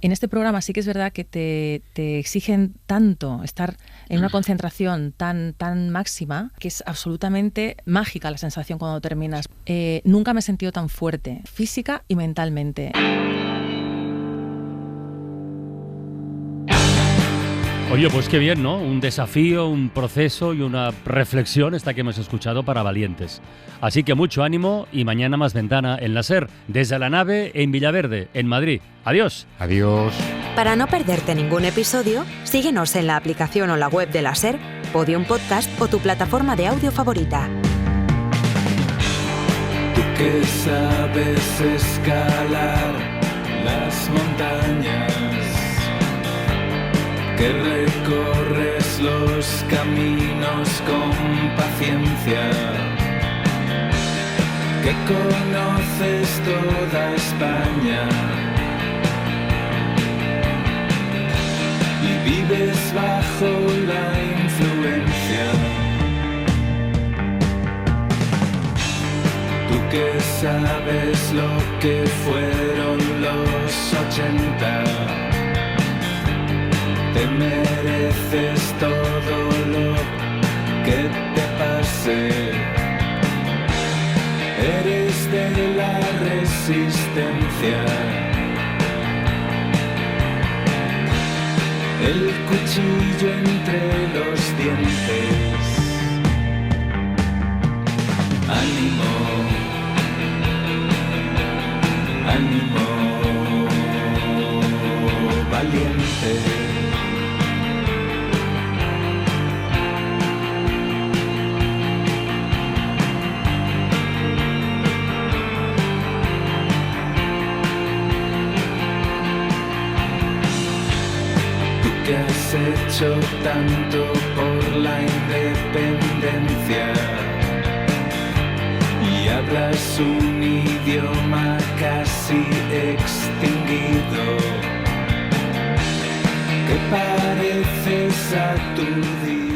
en este programa sí que es verdad que te exigen tanto estar en una concentración tan máxima que es absolutamente mágica la sensación cuando terminas. Nunca me he sentido tan fuerte, física y mentalmente. Oye, pues qué bien, ¿no? Un desafío, un proceso y una reflexión esta que hemos escuchado para valientes. Así que mucho ánimo y mañana más Ventana en la SER, desde la nave en Villaverde, en Madrid. Adiós. Adiós. Para no perderte ningún episodio, síguenos en la aplicación o la web de la SER, Podium Podcast o tu plataforma de audio favorita. Tú que sabes escalar las montañas, que recorres los caminos con paciencia, que conoces toda España y vives bajo la influencia. Tú que sabes lo que fueron los 80, te mereces todo lo que te pase. Eres de la resistencia. El cuchillo entre los dientes. Ánimo, ánimo, valiente. que has hecho tanto por la independencia y hablas un idioma casi extinguido, que pareces a tu día.